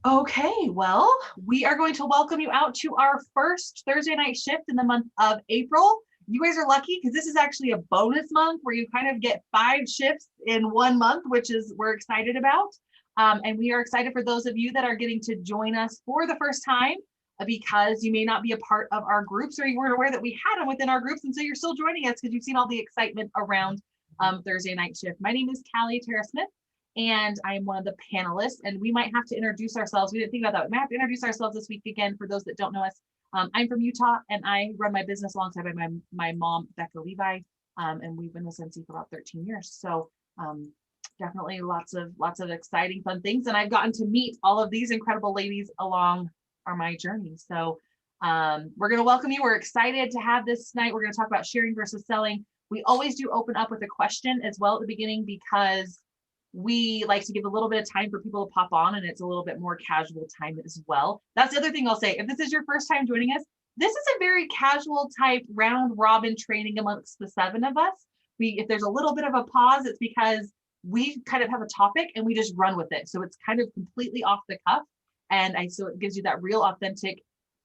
Okay, well, we are going to welcome you out to our first Thursday night shift in the month of April. You guys are lucky because this is actually a bonus month where you kind of get 5 shifts in 1 month, which is we're excited about. And we are excited for those of you that are getting to join us for the first time because you may not be a part of our groups or you weren't aware that we had them within our groups. And so you're still joining us because you've seen all the excitement around Thursday night shift. My name is Callie Tara Smith, and I am one of the panelists, and we might have to introduce ourselves. We didn't think about that. We might have to introduce ourselves this week again for those that don't know us. I'm from Utah, and I run my business alongside my mom, Becca Levi, and we've been with Scentsy for about 13 years. So definitely lots of exciting, fun things, and I've gotten to meet all of these incredible ladies along my journey. So we're going to welcome you. We're excited to have this tonight. We're going to talk about sharing versus selling. We always do open up with a question as well at the beginning because we like to give a little bit of time for people to pop on, and it's a little bit more casual time as well. That's the other thing I'll say. If this is your first time joining us, this is a very casual type round robin training amongst the 7 of us. If there's a little bit of a pause, it's because we kind of have a topic and we just run with it. So it's kind of completely off the cuff. So it gives you that real authentic,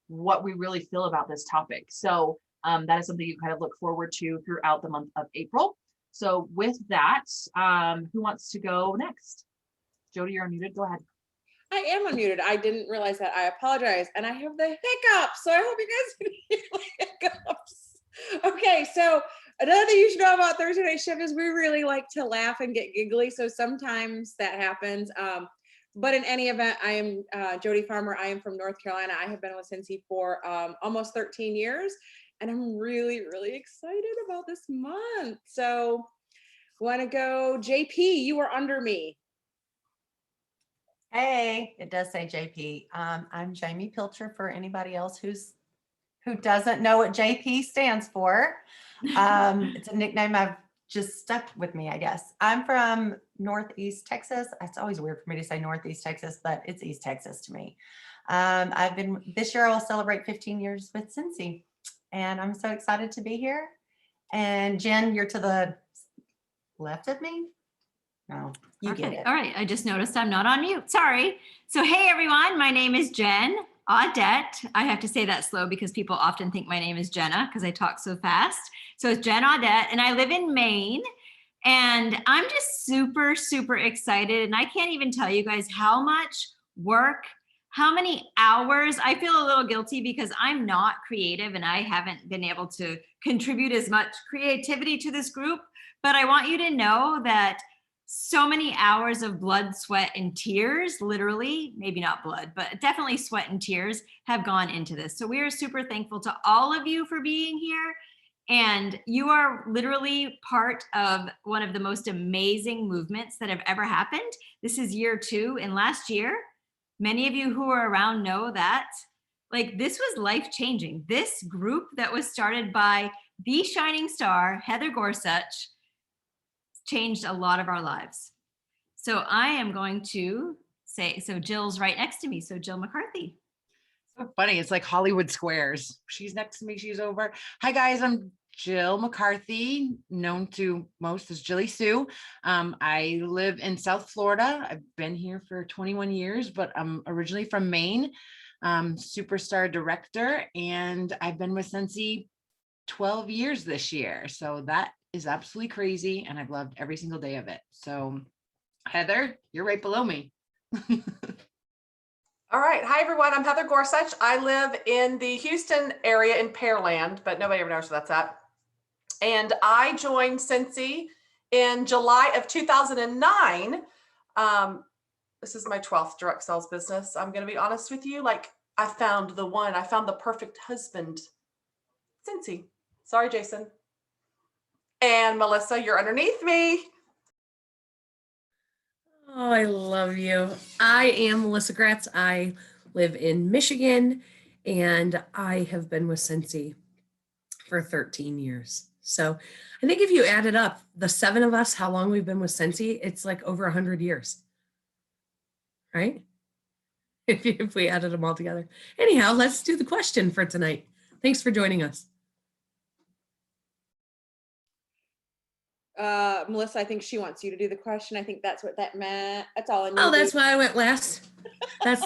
what we really feel about this topic. So that is something you kind of look forward to throughout the month of April. So with that, who wants to go next? Jody, you're unmuted. Go ahead. I am unmuted. I didn't realize that. I apologize. And I have the hiccups. So I hope you guys can hear the hiccups. Okay, so another thing you should know about Thursday Night Shift is we really like to laugh and get giggly. So sometimes that happens. But in any event, I am Jody Farmer. I am from North Carolina. I have been with Scentsy for almost 13 years. And I'm really, really excited about this month. So want to go, JP, you are under me. Hey, it does say JP. I'm Jamie Pilcher for anybody else who doesn't know what JP stands for. It's a nickname I've just stuck with me, I guess. I'm from Northeast Texas. It's always weird for me to say Northeast Texas, but it's East Texas to me. This year I will celebrate 15 years with Scentsy, and I'm so excited to be here. And Jen, you're to the left of me. No, you get it. All right. I just noticed I'm not on mute. Sorry. So, hey, everyone. My name is Jen Audette. I have to say that slow because people often think my name is Jenna because I talk so fast. So it's Jen Audette, and I live in Maine. And I'm just super, super excited. And I can't even tell you guys how much work, how many hours. I feel a little guilty because I'm not creative and I haven't been able to contribute as much creativity to this group. But I want you to know that so many hours of blood, sweat, and tears, literally, maybe not blood, but definitely sweat and tears have gone into this. So we are super thankful to all of you for being here. And you are literally part of one of the most amazing movements that have ever happened. This is year 2. And last year, many of you who are around know that this was life-changing. This group that was started by the shining star, Heather Gorsuch, changed a lot of our lives. So I am going to say, so Jill's right next to me. So Jill McCarthy. So funny. It's like Hollywood Squares. She's next to me. She's over. Hi, guys. I'm Jill McCarthy, known to most as Jilleysue. I live in South Florida. I've been here for 21 years, but I'm originally from Maine. Superstar director, and I've been with Scentsy 12 years this year. So that is absolutely crazy, and I've loved every single day of it. So Heather, you're right below me. All right. Hi, everyone. I'm Heather Gorsuch. I live in the Houston area in Pearland, but nobody ever knows where that's at. And I joined Scentsy in July of 2009. This is my 12th direct sales business. I'm going to be honest with you. I found the one. I found the perfect husband. Scentsy. Sorry, Jason. And Melissa, you're underneath me. Oh, I love you. I am Melissa Gratz. I live in Michigan, and I have been with Scentsy for 13 years. So I think if you added up the 7 of us, how long we've been with Scentsy, it's like over 100 years, right? If we added them all together. Anyhow, let's do the question for tonight. Thanks for joining us. Melissa, I think she wants you to do the question. I think that's what that meant. That's all I knew. Oh, that's why I went last. That's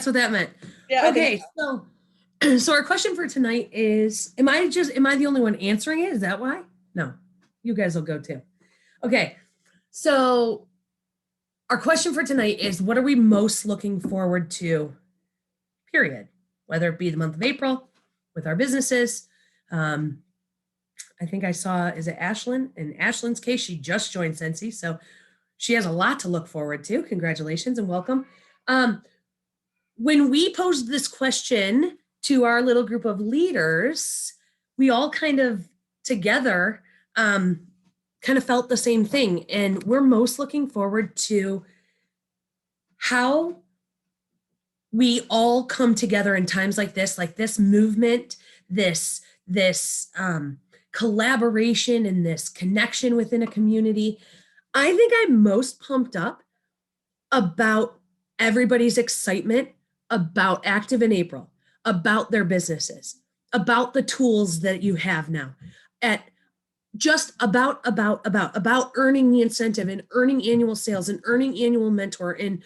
what that meant. Yeah. I Okay, think so our question for tonight is, am I the only one answering it? Is that why? No, you guys will go too. Okay, so our question for tonight is, what are we most looking forward to, period? Whether it be the month of April with our businesses. I think I saw, is it Ashlyn? In Ashlyn's case, she just joined Scentsy, so she has a lot to look forward to. Congratulations and welcome. When we posed this question to our little group of leaders, we all kind of together kind of felt the same thing. And we're most looking forward to how we all come together in times like this movement, this collaboration and this connection within a community. I think I'm most pumped up about everybody's excitement about Active in April, about their businesses, about the tools that you have now, at just about earning the incentive and earning annual sales and earning annual mentor and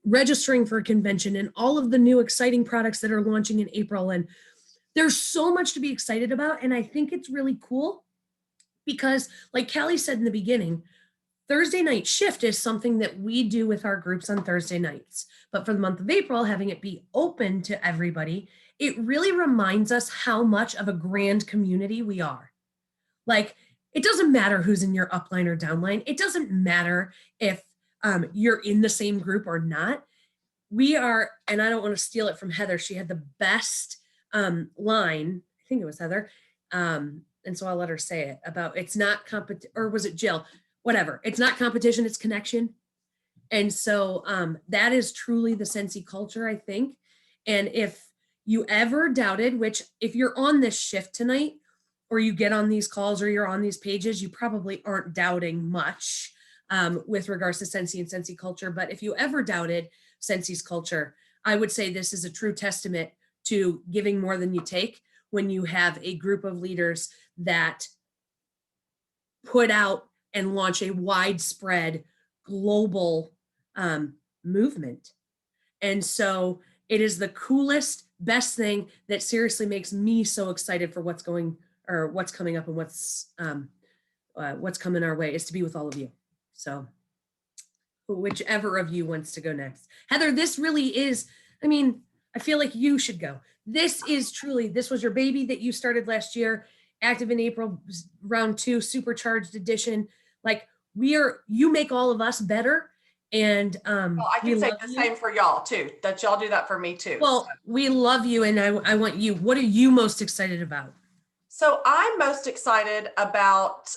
registering for a convention and all of the new exciting products that are launching in April. And there's so much to be excited about. And I think it's really cool because, like Callie said in the beginning, Thursday night shift is something that we do with our groups on Thursday nights. But for the month of April, having it be open to everybody, it really reminds us how much of a grand community we are. Like, it doesn't matter who's in your upline or downline. It doesn't matter if you're in the same group or not. We are, and I don't want to steal it from Heather. She had the best line, I think it was Heather. And so I'll let her say it about, it's not competition, or was it Jill? Whatever. It's not competition, it's connection. And so that is truly the Scentsy culture, I think. And if you ever doubted, which if you're on this shift tonight, or you get on these calls or you're on these pages, you probably aren't doubting much with regards to Scentsy and Scentsy culture. But if you ever doubted Scentsy's culture, I would say this is a true testament to giving more than you take when you have a group of leaders that put out and launch a widespread global movement. And so it is the coolest, best thing that seriously makes me so excited for what's coming up and what's coming our way, is to be with all of you. So whichever of you wants to go next. Heather, this really is, I mean, I feel like you should go. This was your baby that you started last year. Active in April, round 2, supercharged edition. Like, you make all of us better. And well, I can say the same for y'all too, that y'all do that for me too. Well, we love you. And I want you, what are you most excited about? So I'm most excited about,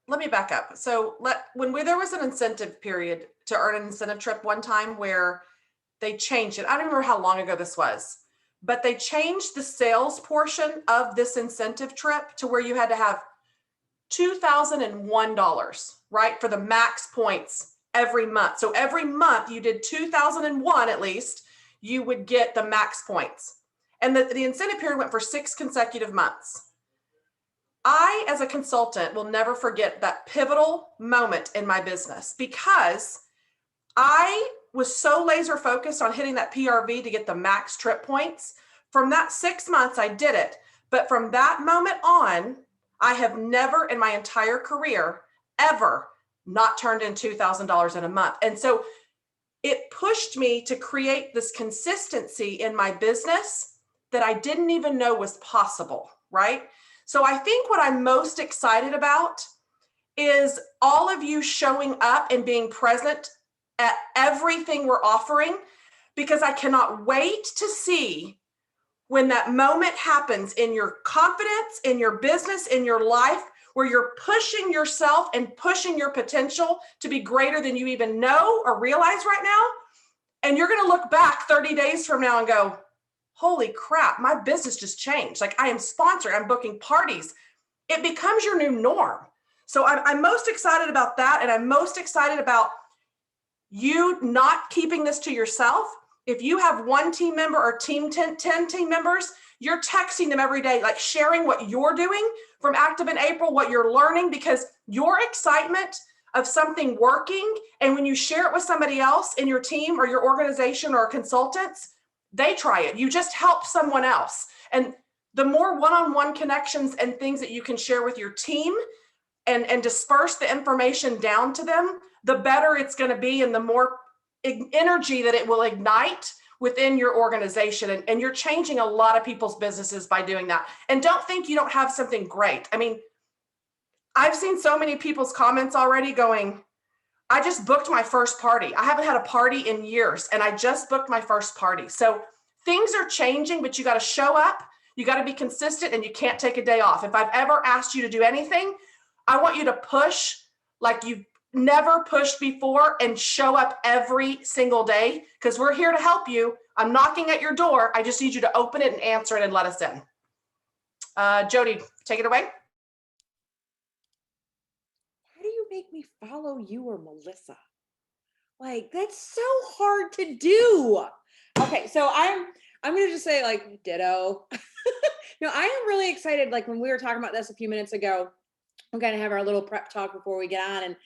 let me back up. So there was an incentive period to earn an incentive trip one time where they changed it. I don't remember how long ago this was, but they changed the sales portion of this incentive trip to where you had to have $2,001, right? For the max points every month. So every month you did 2001 at least, you would get the max points. And the incentive period went for 6 consecutive months. I, as a consultant, will never forget that pivotal moment in my business because I was so laser focused on hitting that PRV to get the max trip points. From that 6 months, I did it. But from that moment on, I have never in my entire career ever not turned in $2,000 in a month. And so it pushed me to create this consistency in my business that I didn't even know was possible, right? So I think what I'm most excited about is all of you showing up and being present at everything we're offering, because I cannot wait to see when that moment happens in your confidence, in your business, in your life, where you're pushing yourself and pushing your potential to be greater than you even know or realize right now. And you're going to look back 30 days from now and go, holy crap, my business just changed. Like, I am sponsored, I'm booking parties. It becomes your new norm. So I'm most excited about that. And I'm most excited about you not keeping this to yourself. If you have one team member or 10 team members, you're texting them every day, like sharing what you're doing from Active in April, what you're learning, because your excitement of something working. And when you share it with somebody else in your team or your organization or consultants, they try it. You just help someone else. And the more one-on-one connections and things that you can share with your team and disperse the information down to them, the better it's going to be and the more energy that it will ignite within your organization. And you're changing a lot of people's businesses by doing that. And don't think you don't have something great. I mean, I've seen so many people's comments already going, I just booked my first party. I haven't had a party in years and I just booked my first party. So things are changing, but you got to show up, you got to be consistent, and you can't take a day off. If I've ever asked you to do anything, I want you to push like you've never pushed before and show up every single day, because we're here to help you. I'm knocking at your door. I just need you to open it and answer it and let us in. Jody, take it away. Why do you make me follow you or Melissa? Like, that's so hard to do. Okay, so I'm gonna just say, like, ditto. No, I am really excited. Like, when we were talking about this a few minutes ago, we're gonna have our little prep talk before we get on, and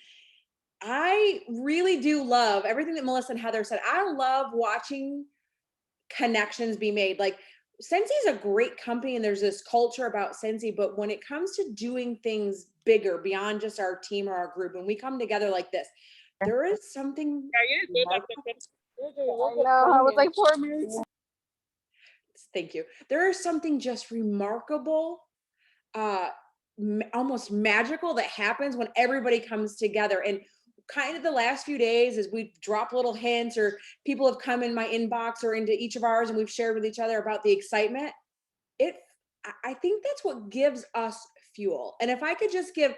I really do love everything that Melissa and Heather said. I love watching connections be made. Like, Scentsy is a great company and there's this culture about Scentsy, but when it comes to doing things bigger beyond just our team or our group, when we come together like this, there is something. I know, I was like 4 minutes. Thank you. There is something just remarkable, almost magical that happens when everybody comes together. And kind of the last few days, as we drop little hints or people have come in my inbox or into each of ours and we've shared with each other about the excitement, I think that's what gives us fuel. And if I could just give,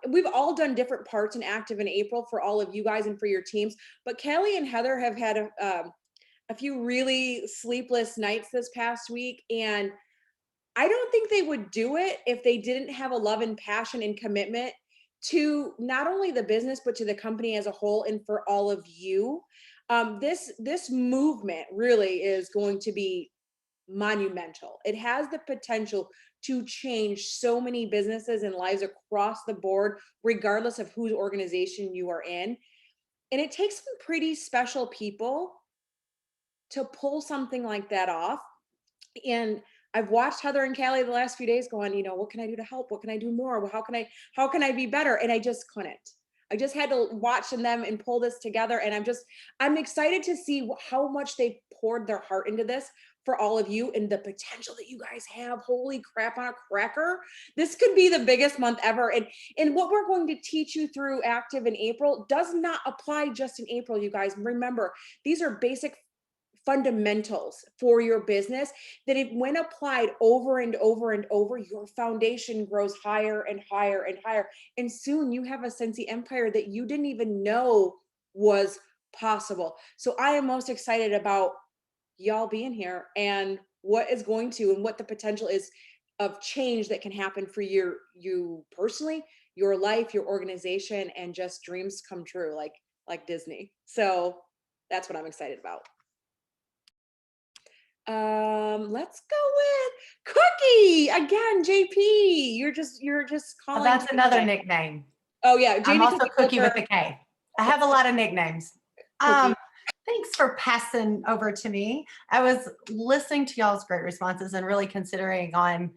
we've all done different parts in Active in April for all of you guys and for your teams, but Kelly and Heather have had a few really sleepless nights this past week. And I don't think they would do it if they didn't have a love and passion and commitment to not only the business, but to the company as a whole and for all of you. This movement really is going to be monumental. It has the potential to change so many businesses and lives across the board, regardless of whose organization you are in. And it takes some pretty special people to pull something like that off. And I've watched Heather and Callie the last few days going, you know, what can I do to help? What can I do more? How can I be better? And I just couldn't. I just had to watch them and pull this together. And I'm excited to see how much they poured their heart into this for all of you and the potential that you guys have. Holy crap on a cracker. This could be the biggest month ever. And what we're going to teach you through Active in April does not apply just in April, you guys. Remember, these are basic fundamentals for your business that if when applied over and over and over, your foundation grows higher and higher and higher. And soon you have a Scentsy empire that you didn't even know was possible. So I am most excited about y'all being here and what is going to and what the potential is of change that can happen for you personally, your life, your organization, and just dreams come true like Disney. So that's what I'm excited about. Let's go with Cookie again. JP, you're just calling. Oh, that's another nickname. Oh yeah, I'm also Cookie with a K. I have a lot of nicknames. Thanks for passing over to me. I was listening to y'all's great responses and really considering on,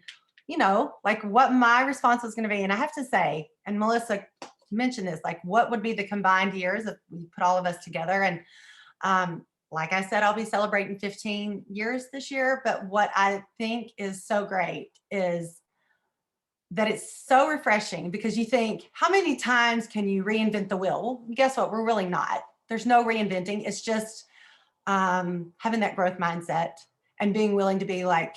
you know, like what my response was going to be. And I have to say, and Melissa mentioned this, like what would be the combined years if we put all of us together? And like I said, I'll be celebrating 15 years this year. But what I think is so great is that it's so refreshing because you think, how many times can you reinvent the wheel? Well, guess what? We're really not. There's no reinventing. It's just having that growth mindset and being willing to be like,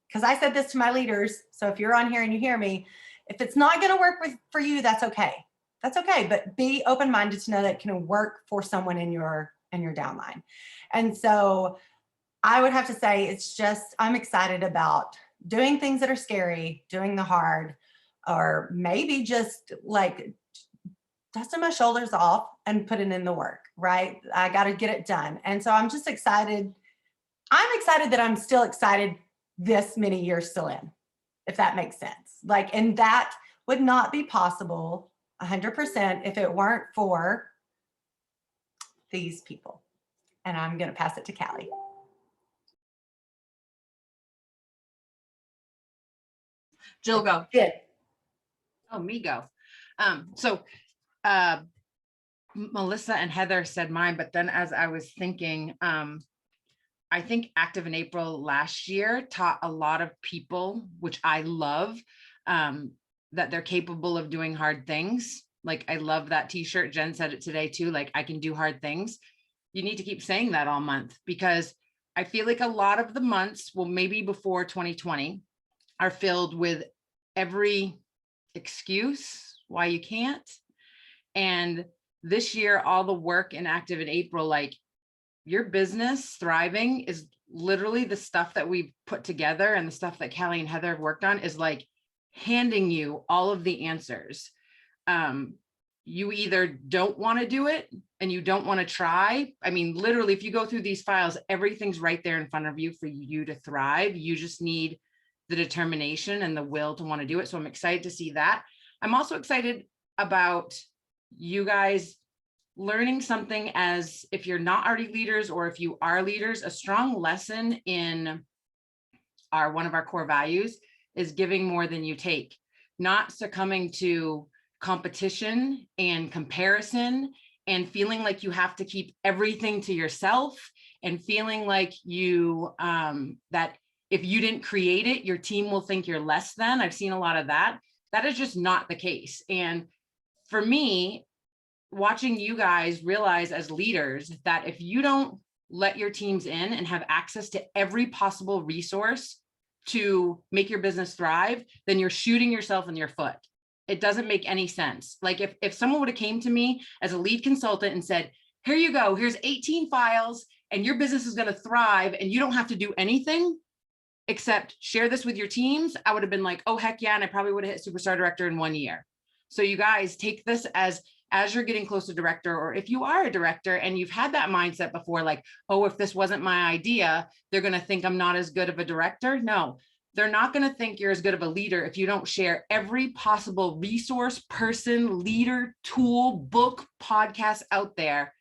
because I said this to my leaders. So if you're on here and you hear me, if it's not going to work for you, that's okay. That's okay. But be open-minded to know that it can work for someone in your downline. And so I would have to say, it's just, I'm excited about doing things that are scary, doing the hard, or maybe just like dusting my shoulders off and putting in the work, right? I got to get it done. And so I'm just excited. I'm excited that I'm still excited this many years still in, if that makes sense. Like, and that would not be possible 100% if it weren't for these people. And I'm going to pass it to Callie. Jill, go. Good. Oh, me go. So Melissa and Heather said mine, but then as I was thinking, I think Active in April last year taught a lot of people, which I love, that they're capable of doing hard things. Like, I love that t-shirt. Jen said it today too. Like, I can do hard things. You need to keep saying that all month, because I feel like a lot of the months, well, maybe before 2020, are filled with every excuse why you can't. And this year, all the work in Active in April, like, your business thriving is literally the stuff that we've put together, and the stuff that Callie and Heather have worked on is like handing you all of the answers. You either don't want to do it and you don't want to try. I mean, literally, if you go through these files, everything's right there in front of you for you to thrive. You just need the determination and the will to want to do it. So I'm excited to see that. I'm also excited about you guys learning something, as if you're not already leaders, or if you are leaders, a strong lesson in one of our core values is giving more than you take, not succumbing to competition and comparison and feeling like you have to keep everything to yourself, and feeling like you that if you didn't create it, your team will think you're less than. I've seen a lot of that. That is just not the case. And for me, watching you guys realize as leaders that if you don't let your teams in and have access to every possible resource to make your business thrive, then you're shooting yourself in your foot. It doesn't make any sense. Like, if someone would have came to me as a lead consultant and said, here you go, here's 18 files and your business is going to thrive and you don't have to do anything except share this with your teams, I would have been like, oh, heck yeah. And I probably would have hit superstar director in 1 year. So you guys take this as you're getting close to director, or if you are a director and you've had that mindset before, like, oh, if this wasn't my idea, they're going to think I'm not as good of a director. No, they're not going to think you're as good of a leader if you don't share every possible resource, person, leader, tool, book, podcast out there,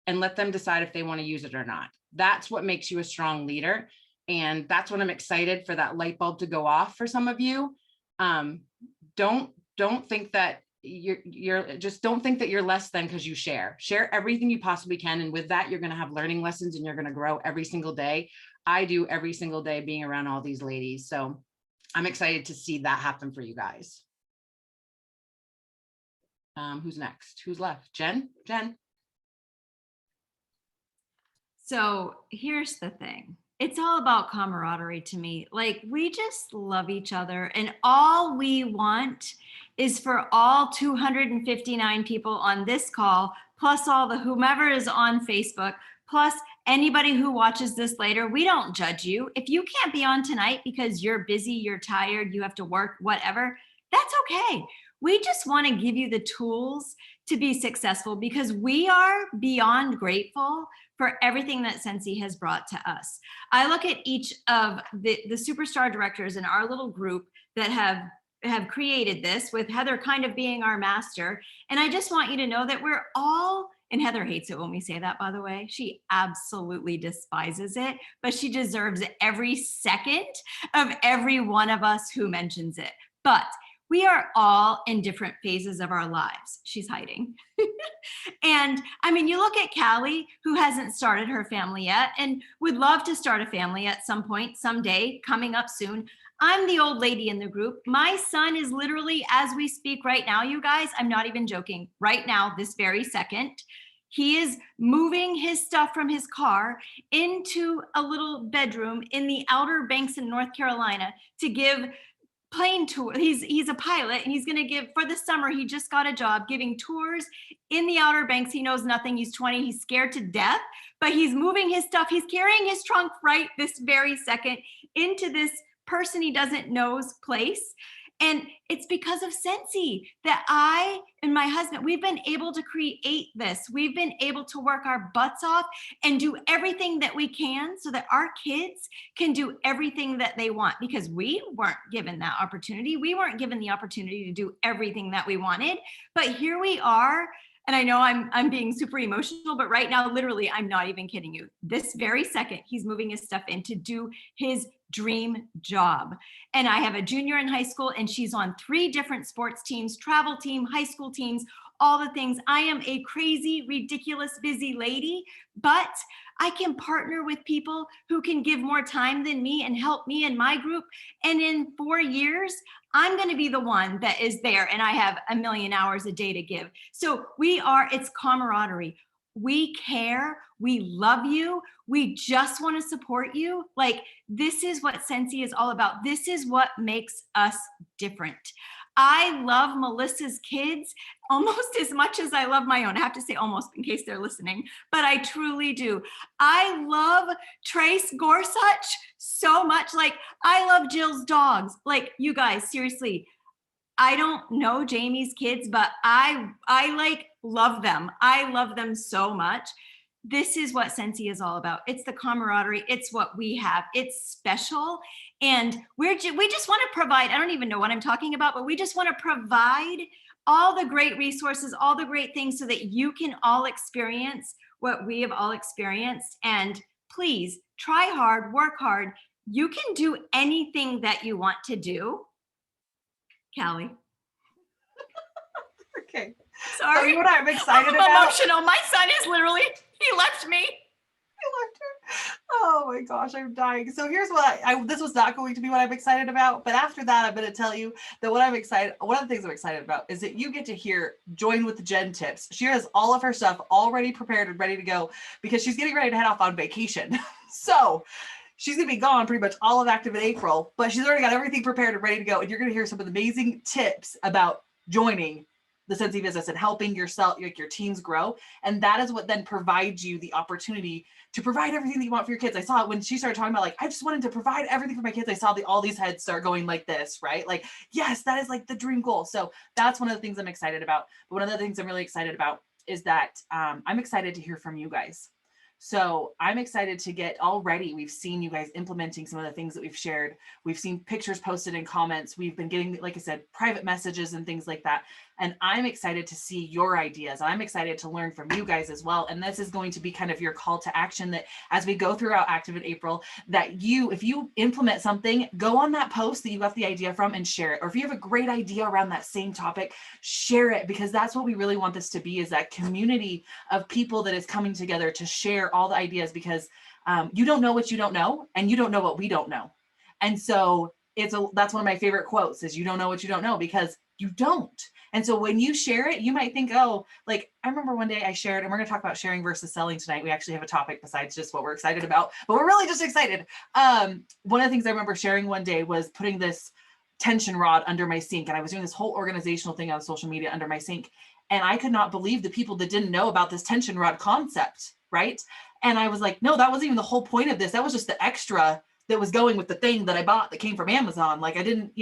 and let them decide if they want to use it or not. That's what makes you a strong leader. And that's what I'm excited for, that light bulb to go off for some of you. Don't think that don't think that you're less than because you share everything you possibly can. And with that, you're going to have learning lessons and you're going to grow every single day. I do every single day being around all these ladies. So I'm excited to see that happen for you guys. Who's next? Who's left? Jen? So here's the thing. It's all about camaraderie to me. Like, we just love each other, and all we want is for all 259 people on this call, plus all the whomever is on Facebook, plus anybody who watches this later. We don't judge you. If you can't be on tonight because you're busy, you're tired, you have to work, whatever, that's okay. We just want to give you the tools to be successful, because we are beyond grateful for everything that Scentsy has brought to us. I look at each of the superstar directors in our little group that have created this, with Heather kind of being our master. And I just want you to know that we're all, and Heather hates it when we say that, by the way. She absolutely despises it, but she deserves every second of every one of us who mentions it. But we are all in different phases of our lives. She's hiding. And I mean, you look at Callie, who hasn't started her family yet and would love to start a family at some point, someday, coming up soon. I'm the old lady in the group. My son is literally, as we speak right now, you guys, I'm not even joking, right now, this very second, he is moving his stuff from his car into a little bedroom in the Outer Banks in North Carolina to give plane tour. He's a pilot, and he's going to give, for the summer, he just got a job giving tours in the Outer Banks. He knows nothing. He's 20. He's scared to death, but he's moving his stuff. He's carrying his trunk right this very second into this person he doesn't know's place. And it's because of Scentsy that I and my husband, we've been able to create this. We've been able to work our butts off and do everything that we can so that our kids can do everything that they want, because we weren't given that opportunity. We weren't given the opportunity to do everything that we wanted. But here we are. And I know I'm being super emotional, but right now, literally, I'm not even kidding you. This very second, he's moving his stuff in to do his dream job. And I have a junior in high school, and she's on 3 different sports teams, travel team, high school teams, all the things. I am a crazy, ridiculous, busy lady, but I can partner with people who can give more time than me and help me in my group. And in 4 years, I'm going to be the one that is there, and I have a million hours a day to give. So it's camaraderie. We care. We love you. We just want to support you. Like, this is what Scentsy is all about. This is what makes us different. I love Melissa's kids almost as much as I love my own. I have to say almost in case they're listening, but I truly do. I love Trace Gorsuch so much. Like, I love Jill's dogs. Like, you guys, seriously, I don't know Jamie's kids, but I like love them. I love them so much. This is what Scentsy is all about. It's the camaraderie. It's what we have. It's special. And we just want to provide, I don't even know what I'm talking about, but we just want to provide all the great resources, all the great things so that you can all experience what we have all experienced. And please try hard, work hard. You can do anything that you want to do. Callie. Okay. Sorry. So you know what I'm excited I'm about? emotional. My son is literally, he left me. Oh my gosh, I'm dying. So here's what this was not going to be what I'm excited about, but after that, I'm going to tell you that one of the things I'm excited about is that you get to hear Join with Jen tips. She has all of her stuff already prepared and ready to go because she's getting ready to head off on vacation. So she's going to be gone pretty much all of active in April, but she's already got everything prepared and ready to go. And you're going to hear some of the amazing tips about joining the Scentsy business and helping yourself, like your teams grow. And that is what then provides you the opportunity to provide everything that you want for your kids. I saw it when she started talking about, like, I just wanted to provide everything for my kids. I saw all these heads start going like this, right? Like, yes, that is like the dream goal. So that's one of the things I'm excited about. But one of the things I'm really excited about is that I'm excited to hear from you guys. So I'm excited to get all ready. We've seen you guys implementing some of the things that we've shared. We've seen pictures posted in comments. We've been getting, like I said, private messages and things like that. And I'm excited to see your ideas. I'm excited to learn from you guys as well. And this is going to be kind of your call to action, that as we go throughout Active in April, that if you implement something, go on that post that you got the idea from and share it. Or if you have a great idea around that same topic, share it, because that's what we really want this to be, is that community of people that is coming together to share all the ideas, because you don't know what you don't know, and you don't know what we don't know. And so that's one of my favorite quotes, is you don't know what you don't know, because you don't. And so when you share it, you might think, oh, like, I remember one day I shared, and we're going to talk about sharing versus selling tonight. We actually have a topic besides just what we're excited about, but we're really just excited. One of the things I remember sharing one day was putting this tension rod under my sink. And I was doing this whole organizational thing on social media under my sink. And I could not believe the people that didn't know about this tension rod concept, right? And I was like, no, that wasn't even the whole point of this. That was just the extra that was going with the thing that I bought that came from Amazon. Like, I didn't,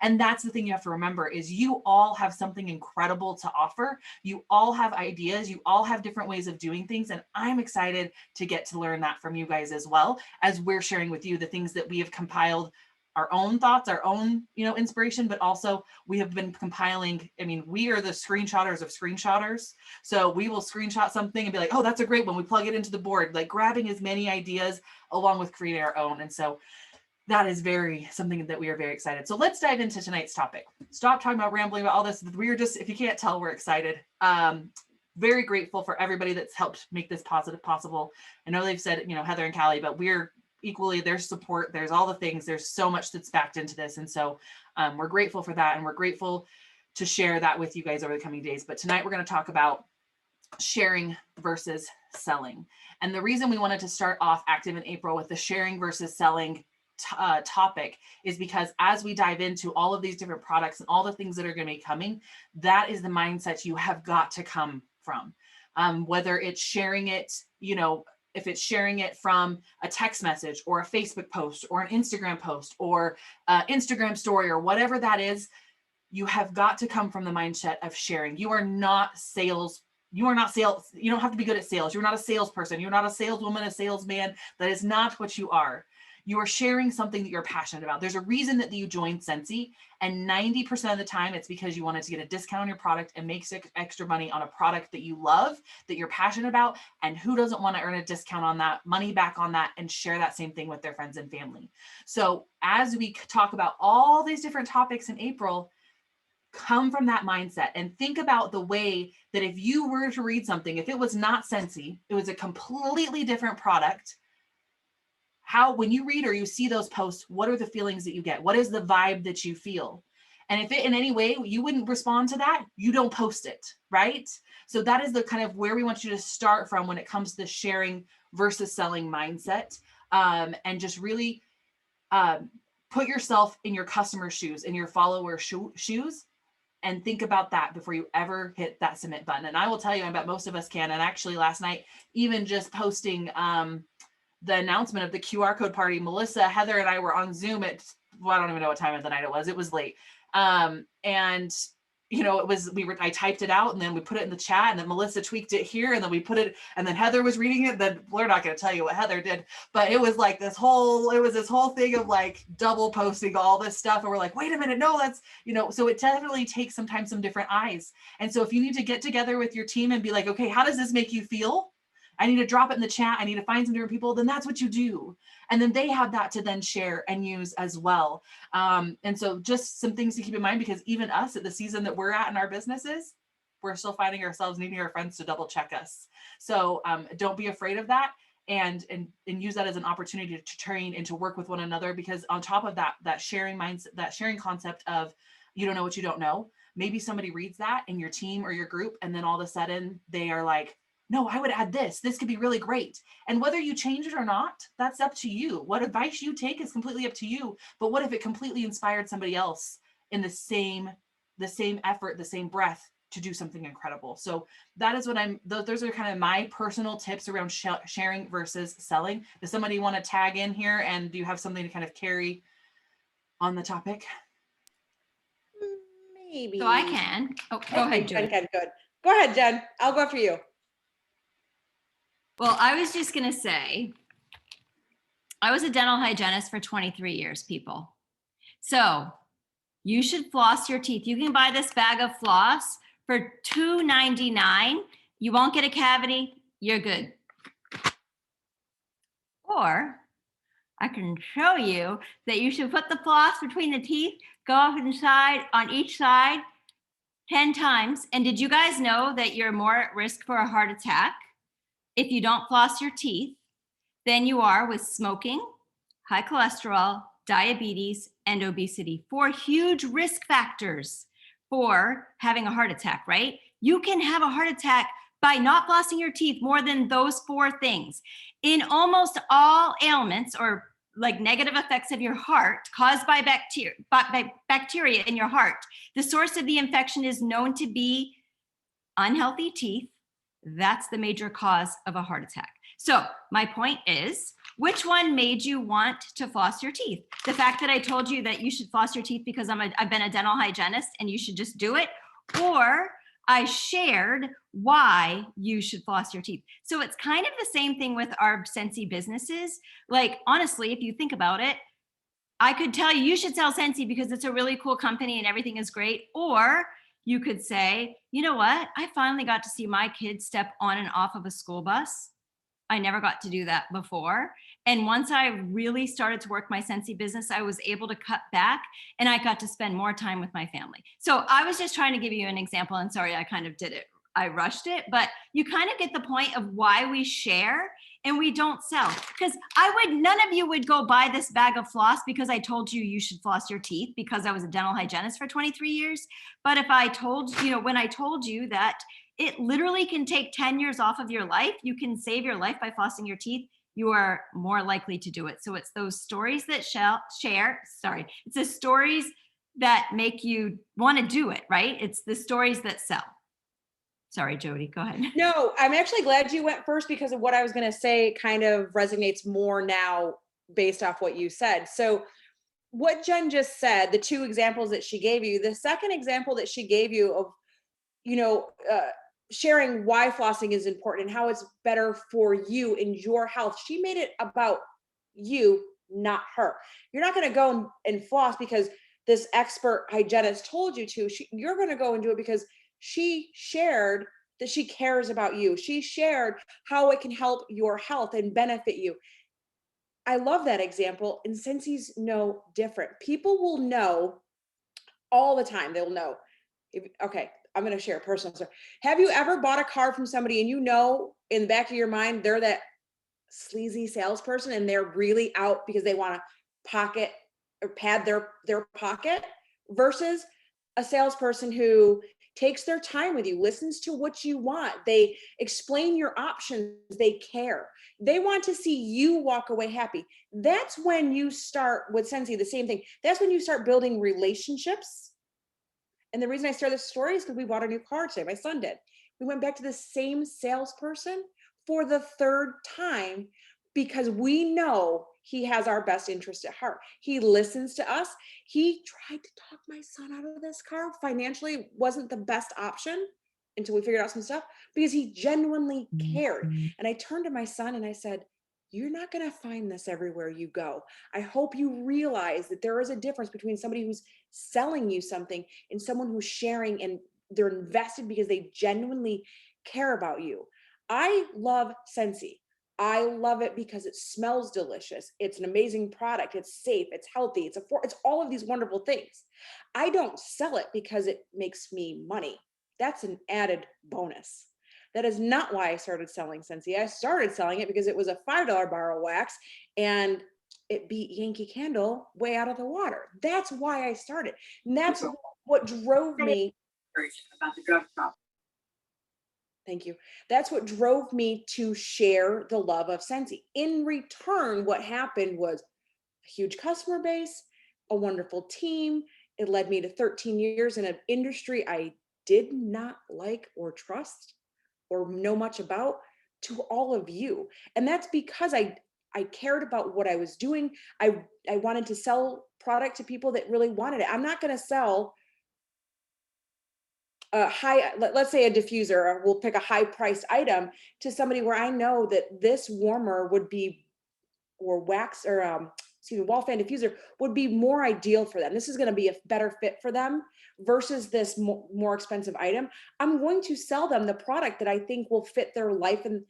and that's the thing you have to remember, is you all have something incredible to offer. You all have ideas. You all have different ways of doing things. And I'm excited to get to learn that from you guys, as well as we're sharing with you the things that we have compiled, our own thoughts, our own, inspiration, but also we have been compiling. I mean, we are the screenshotters of screenshotters. So we will screenshot something and be like, oh, that's a great one. We plug it into the board, like grabbing as many ideas along with creating our own. And so that is something that we are very excited. So let's dive into tonight's topic. Stop talking about rambling about all this. We are just, if you can't tell, we're excited. Very grateful for everybody that's helped make this possible. I know they've said, Heather and Callie, but we're equally their support. There's all the things, there's so much that's backed into this. And so we're grateful for that. And we're grateful to share that with you guys over the coming days. But tonight we're going to talk about sharing versus selling. And the reason we wanted to start off Active in April with the sharing versus selling topic is because as we dive into all of these different products and all the things that are going to be coming, that is the mindset you have got to come from. Whether it's sharing it, if it's sharing it from a text message or a Facebook post or an Instagram post or Instagram story or whatever that is, you have got to come from the mindset of sharing. You are not sales. You are not sales. You don't have to be good at sales. You're not a salesperson. You're not a saleswoman, a salesman. That is not what you are. You are sharing something that you're passionate about. There's a reason that you joined Scentsy, and 90% of the time it's because you wanted to get a discount on your product and make extra money on a product that you love, that you're passionate about. And who doesn't want to earn a discount on that, money back on that, and share that same thing with their friends and family? So as we talk about all these different topics in April, come from that mindset and think about the way that if you were to read something, if it was not Scentsy, it was a completely different product. How, when you read or you see those posts, what are the feelings that you get? What is the vibe that you feel? And if it in any way you wouldn't respond to that, you don't post it, right? So that is the kind of where we want you to start from when it comes to the sharing versus selling mindset, and just really put yourself in your customer's shoes, in your follower shoes, and think about that before you ever hit that submit button. And I will tell you, I bet most of us can. And actually last night, even just posting the announcement of the QR code party, Melissa, Heather, and I were on Zoom at, well, I don't even know what time of the night it was. It was late. And you know, it was, I typed it out and then we put it in the chat, and then Melissa tweaked it here, and then we put it, and then Heather was reading it. Then we're not going to tell you what Heather did, but it was like this whole thing of like double posting all this stuff. And we're like, wait a minute, no, that's, you know, so it definitely takes sometimes some different eyes. And so if you need to get together with your team and be like, okay, how does this make you feel? I need to drop it in the chat. I need to find some different people. Then that's what you do. And then they have that to then share and use as well. And so just some things to keep in mind, because even us at the season that we're at in our businesses, we're still finding ourselves needing our friends to double check us. So don't be afraid of that, and use that as an opportunity to train and to work with one another. Because on top of that sharing mindset, that sharing concept of you don't know what you don't know, maybe somebody reads that in your team or your group, and then all of a sudden they are like, no, I would add this. This could be really great. And whether you change it or not, that's up to you. What advice you take is completely up to you. But what if it completely inspired somebody else in the same effort, the same breath to do something incredible? So that is what those are kind of my personal tips around sharing versus selling. Does somebody want to tag in here, and do you have something to kind of carry on the topic? Maybe. So I can. Oh, go ahead, Jen. Good. Go ahead, Jen. I'll go for you. Well, I was just going to say, I was a dental hygienist for 23 years, people. So you should floss your teeth. You can buy this bag of floss for $2.99. You won't get a cavity. You're good. Or I can show you that you should put the floss between the teeth, go off inside on each side 10 times. And did you guys know that you're more at risk for a heart attack if you don't floss your teeth than you are with smoking, high cholesterol, diabetes, and obesity? 4 huge risk factors for having a heart attack, right? You can have a heart attack by not flossing your teeth more than those 4 things. In almost all ailments or like negative effects of your heart caused by bacteria in your heart, the source of the infection is known to be unhealthy teeth. That's the major cause of a heart attack. So my point is, which one made you want to floss your teeth? The fact that I told you that you should floss your teeth because I've been a dental hygienist and you should just do it, or I shared why you should floss your teeth. So it's kind of the same thing with our Scentsy businesses. Like, honestly, if you think about it, I could tell you, you should sell Scentsy because it's a really cool company and everything is great. Or you could say, you know what? I finally got to see my kids step on and off of a school bus. I never got to do that before. And once I really started to work my Scentsy business, I was able to cut back and I got to spend more time with my family. So I was just trying to give you an example, and sorry, I kind of did it. I rushed it, but you kind of get the point of why we share and we don't sell. Because none of you would go buy this bag of floss because I told you you should floss your teeth because I was a dental hygienist for 23 years. But if I told, when I told you that it literally can take 10 years off of your life, you can save your life by flossing your teeth, you are more likely to do it. So it's those stories that it's the stories that make you want to do it, right? It's the stories that sell. Sorry, Jody, go ahead. No, I'm actually glad you went first because of what I was going to say kind of resonates more now based off what you said. So what Jen just said, the two examples that she gave you, the second example that she gave you of, sharing why flossing is important and how it's better for you and your health, she made it about you, not her. You're not going to go and floss because this expert hygienist told you to. You're going to go and do it because she shared that she cares about you. She shared how it can help your health and benefit you. I love that example. And Scentsie's no different. People will know all the time. They'll know. Okay, I'm going to share a personal story. Have you ever bought a card from somebody and in the back of your mind, they're that sleazy salesperson and they're really out because they want to pocket or pad their pocket, versus a salesperson who takes their time with you, listens to what you want. They explain your options. They care. They want to see you walk away happy. That's when you start with Scentsy, the same thing. That's when you start building relationships. And the reason I started this story is because we bought a new car today. My son did. We went back to the same salesperson for the third time because we know he has our best interest at heart. He listens to us. He tried to talk my son out of this car. Financially wasn't the best option until we figured out some stuff because he genuinely cared. And I turned to my son and I said, you're not going to find this everywhere you go. I hope you realize that there is a difference between somebody who's selling you something and someone who's sharing and they're invested because they genuinely care about you. I love Scentsy. I love it because it smells delicious. It's an amazing product. It's safe. It's healthy. It's all of these wonderful things. I don't sell it because it makes me money. That's an added bonus. That is not why I started selling Scentsy. I started selling it because it was a $5 bar of wax and it beat Yankee Candle way out of the water. That's why I started. And that's what drove me. About the drug shop. Thank you. That's what drove me to share the love of Scentsy. In return, what happened was a huge customer base, a wonderful team. It led me to 13 years in an industry I did not like or trust or know much about, to all of you. And that's because I cared about what I was doing. I wanted to sell product to people that really wanted it. I'm not going to sell let's say a diffuser, or we'll pick a high priced item to somebody where I know that this warmer would be, or wax, or wall fan diffuser would be more ideal for them. This is going to be a better fit for them versus this more expensive item. I'm going to sell them the product that I think will fit their life and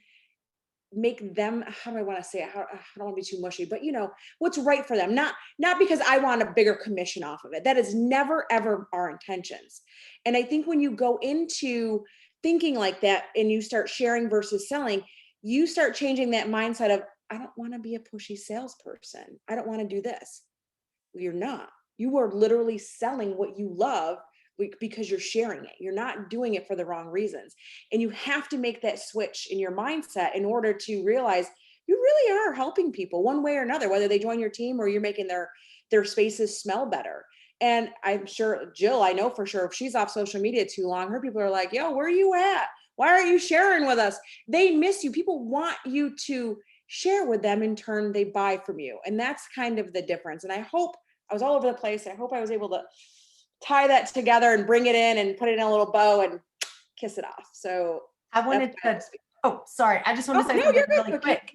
make them, how do I want to say it? I don't want to be too mushy, but what's right for them. Not because I want a bigger commission off of it. That is never, ever our intentions. And I think when you go into thinking like that and you start sharing versus selling, you start changing that mindset of, I don't want to be a pushy salesperson. I don't want to do this. Well, you're not. You are literally selling what you love because you're sharing it. You're not doing it for the wrong reasons. And you have to make that switch in your mindset in order to realize you really are helping people one way or another, whether they join your team or you're making their spaces smell better. And I'm sure Jill, I know for sure if she's off social media too long, her people are like, yo, where are you at? Why aren't you sharing with us? They miss you. People want you to share with them. In turn, they buy from you. And that's kind of the difference. And I hope I was all over the place. I hope I was able to tie that together and bring it in and put it in a little bow and kiss it off. So I wanted to, sorry. I just want to say something really quick.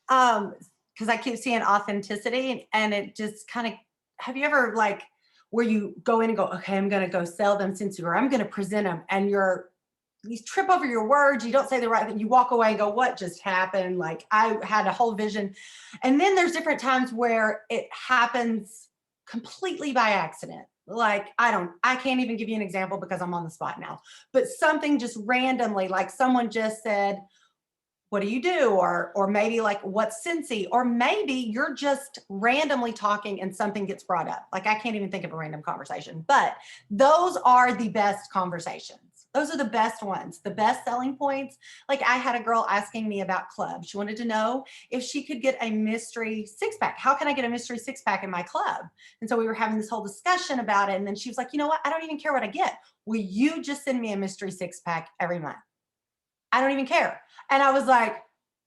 Because I keep seeing authenticity and it just kind of, have you ever where you go in and go, okay, I'm going to go sell them Scentsy, or I'm going to present them, and you trip over your words, you don't say the right thing, you walk away and go, what just happened? I had a whole vision. And then there's different times where it happens completely by accident. I can't even give you an example because I'm on the spot now, but something just randomly, someone just said, what do you do? Or maybe what's Scentsy? Or maybe you're just randomly talking and something gets brought up. I can't even think of a random conversation, but those are the best conversations. Those are the best ones, the best selling points. Like I had a girl asking me about clubs. She wanted to know if she could get a mystery six pack. How can I get a mystery six pack in my club? And so we were having this whole discussion about it. And then she was like, you know what? I don't even care what I get. Will you just send me a mystery six pack every month? I don't even care. And I was like,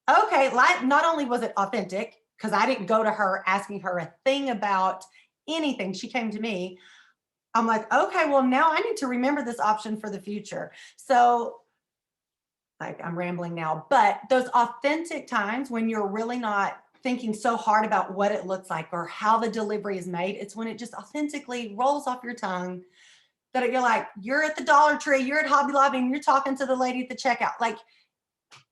okay, like not only was it authentic, because I didn't go to her asking her a thing about anything. She came to me. I'm like, okay, well, now I need to remember this option for the future. So like I'm rambling now, but those authentic times when you're really not thinking so hard about what it looks like or how the delivery is made, it's when it just authentically rolls off your tongue that you're like, you're at the Dollar Tree, you're at Hobby Lobby, and you're talking to the lady at the checkout. Like,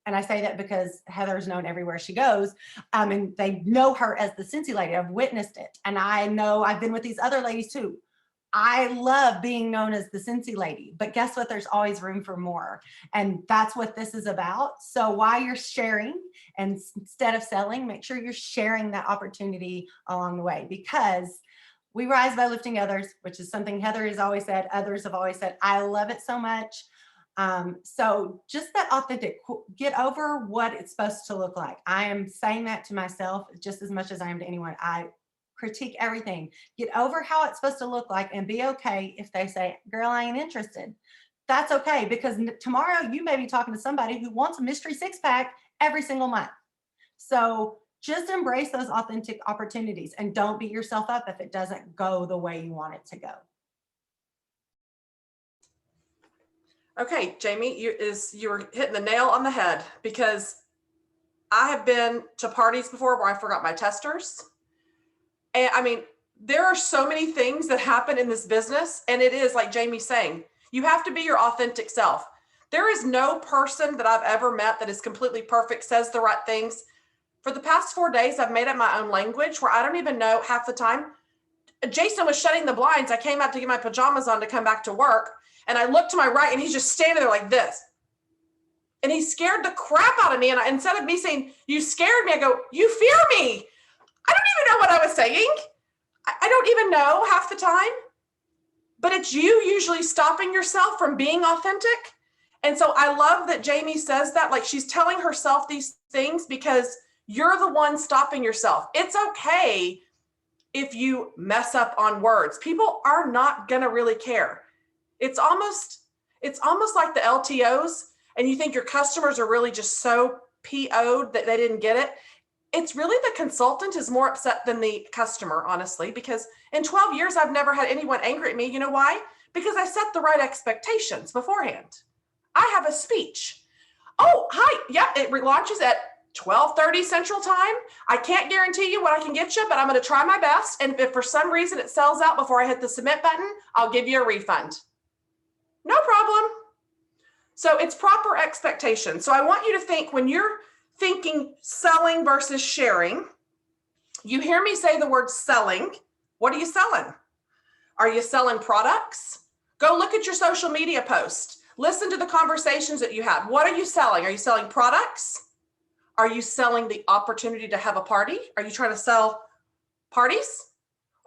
and I say that because Heather's known everywhere she goes, and they know her as the Scentsy lady. I've witnessed it. And I know I've been with these other ladies too. I love being known as the Scentsy lady, but guess what? There's always room for more. And that's what this is about. So while you're sharing, and instead of selling, make sure you're sharing that opportunity along the way, because we rise by lifting others, which is something Heather has always said, others have always said. I love it so much. So just that authentic, get over what it's supposed to look like. I am saying that to myself just as much as I am to anyone. I critique everything. Get over how it's supposed to look like and be okay if they say, girl, I ain't interested. That's okay, because tomorrow you may be talking to somebody who wants a mystery six pack every single month. So just embrace those authentic opportunities and don't beat yourself up if it doesn't go the way you want it to go. Okay, Jamie, you're hitting the nail on the head, because I have been to parties before where I forgot my testers. And I mean, there are so many things that happen in this business, and it is like Jamie's saying, you have to be your authentic self. There is no person that I've ever met that is completely perfect, says the right things. For the past 4 days, I've made up my own language where I don't even know half the time. Jason was shutting the blinds. I came out to get my pajamas on to come back to work, and I looked to my right, and he's just standing there like this. And he scared the crap out of me. And instead of me saying, you scared me, I go, you fear me. I don't even know what I was saying. I don't even know half the time, but it's you usually stopping yourself from being authentic. And so I love that Jamie says that, like she's telling herself these things because you're the one stopping yourself. It's okay if you mess up on words. People are not going to really care. It's almost like the LTOs, and you think your customers are really just so PO'd that they didn't get it. It's really the consultant is more upset than the customer, honestly, because in 12 years, I've never had anyone angry at me. You know why? Because I set the right expectations beforehand. I have a speech. Oh, hi. Yep. It relaunches at 12:30 Central Time. I can't guarantee you what I can get you, but I'm going to try my best. And if for some reason it sells out before I hit the submit button, I'll give you a refund. No problem. So it's proper expectation. So I want you to think, when you're thinking selling versus sharing, you hear me say the word selling. What are you selling? Are you selling products? Go look at your social media posts. Listen to the conversations that you have. What are you selling? Are you selling products? Are you selling the opportunity to have a party? Are you trying to sell parties?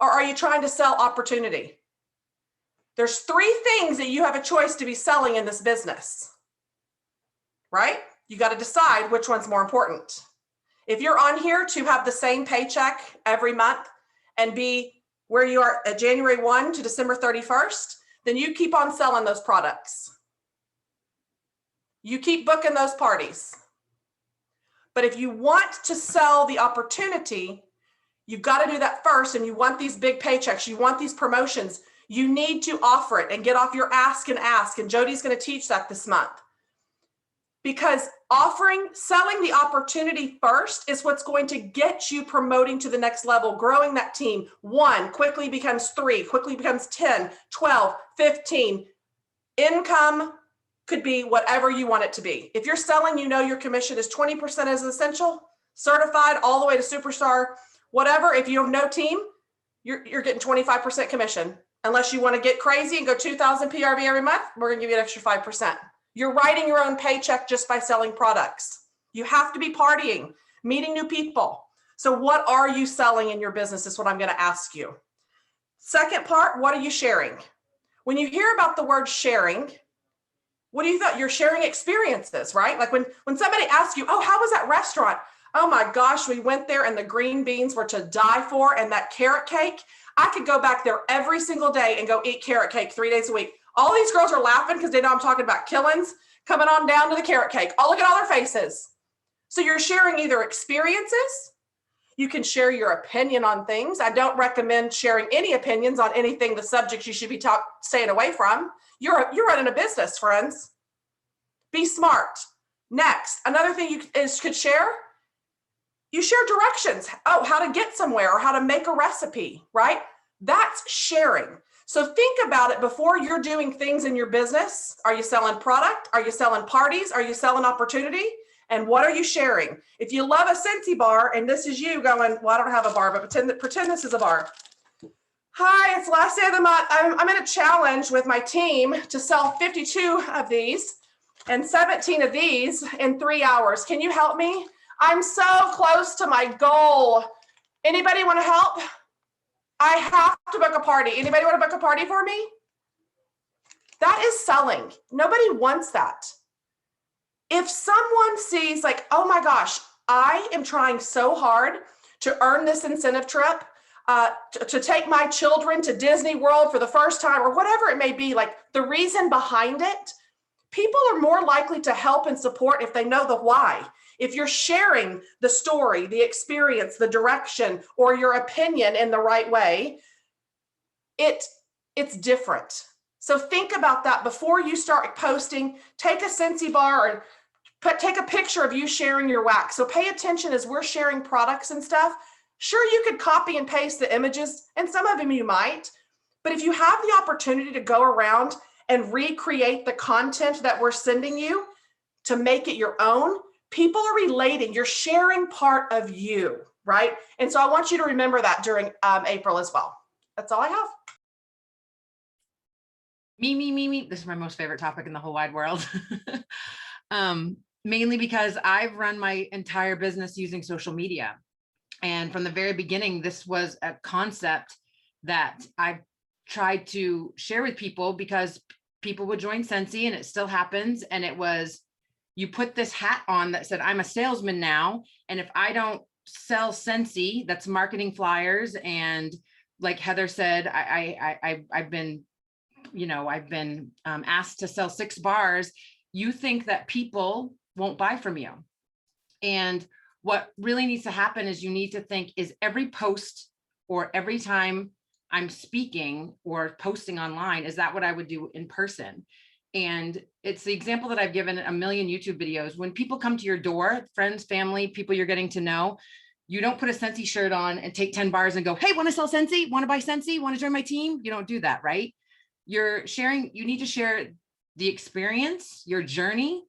Or are you trying to sell opportunity? There's 3 things that you have a choice to be selling in this business, right? You got to decide which one's more important. If you're on here to have the same paycheck every month and be where you are at January 1 to December 31st, then you keep on selling those products. You keep booking those parties. But if you want to sell the opportunity, you've got to do that first. And you want these big paychecks, you want these promotions, you need to offer it and get off your ask and ask. And Jody's going to teach that this month. Because selling the opportunity first is what's going to get you promoting to the next level, growing that team. 1 quickly becomes 3, quickly becomes 10, 12, 15. Income could be whatever you want it to be. If you're selling, you know your commission is 20% as essential, certified, all the way to superstar, whatever. If you have no team, you're getting 25% commission. Unless you want to get crazy and go 2,000 PRV every month, we're going to give you an extra 5%. You're writing your own paycheck just by selling products. You have to be partying, meeting new people. So what are you selling in your business is what I'm going to ask you. Second part, what are you sharing? When you hear about the word sharing, What do you thought? You're sharing experiences, right? Like when somebody asks you, oh, how was that restaurant? Oh my gosh, we went there and the green beans were to die for, and that carrot cake, I could go back there every single day and go eat carrot cake 3 days a week. All these girls are laughing because they know I'm talking about killings. Coming on down to the carrot cake. Oh, look at all their faces. So you're sharing either experiences. You can share your opinion on things. I don't recommend sharing any opinions on anything, the subjects you should be staying away from. You're running a business, friends. Be smart. Next, another thing you could share. You share directions. Oh, how to get somewhere or how to make a recipe, right? That's sharing. So think about it before you're doing things in your business. Are you selling product? Are you selling parties? Are you selling opportunity? And what are you sharing? If you love a Scentsy bar and this is you going, well, I don't have a bar, but pretend this is a bar. Hi, it's the last day of the month. I'm in a challenge with my team to sell 52 of these and 17 of these in 3 hours. Can you help me? I'm so close to my goal. Anybody want to help? I have to book a party. Anybody want to book a party for me? That is selling. Nobody wants that. If someone sees like, oh my gosh, I am trying so hard to earn this incentive trip, to take my children to Disney World for the first time or whatever it may be, like the reason behind it, people are more likely to help and support if they know the why. If you're sharing the story, the experience, the direction, or your opinion in the right way, it's different. So think about that before you start posting. Take a Scentsy bar or take a picture of you sharing your wax. So pay attention as we're sharing products and stuff. Sure, you could copy and paste the images, and some of them you might, but if you have the opportunity to go around and recreate the content that we're sending you to make it your own, people are relating. You're sharing part of you, right? And so I want you to remember that during April as well. That's all I have. Me. This is my most favorite topic in the whole wide world. Mainly because I've run my entire business using social media. And from the very beginning, this was a concept that I tried to share with people because people would join Scentsy, and it still happens. And it was, you put this hat on that said, I'm a salesman now. And if I don't sell Scentsy, that's marketing flyers. And like Heather said, I've been asked to sell 6 bars. You think that people won't buy from you. And what really needs to happen is you need to think, is every post or every time I'm speaking or posting online, is that what I would do in person? And it's the example that I've given a million YouTube videos. When people come to your door, friends, family, people you're getting to know, you don't put a Scentsy shirt on and take 10 bars and go, hey, want to sell Scentsy? Want to buy Scentsy? Want to join my team? You don't do that, right? You're sharing, you need to share the experience, your journey,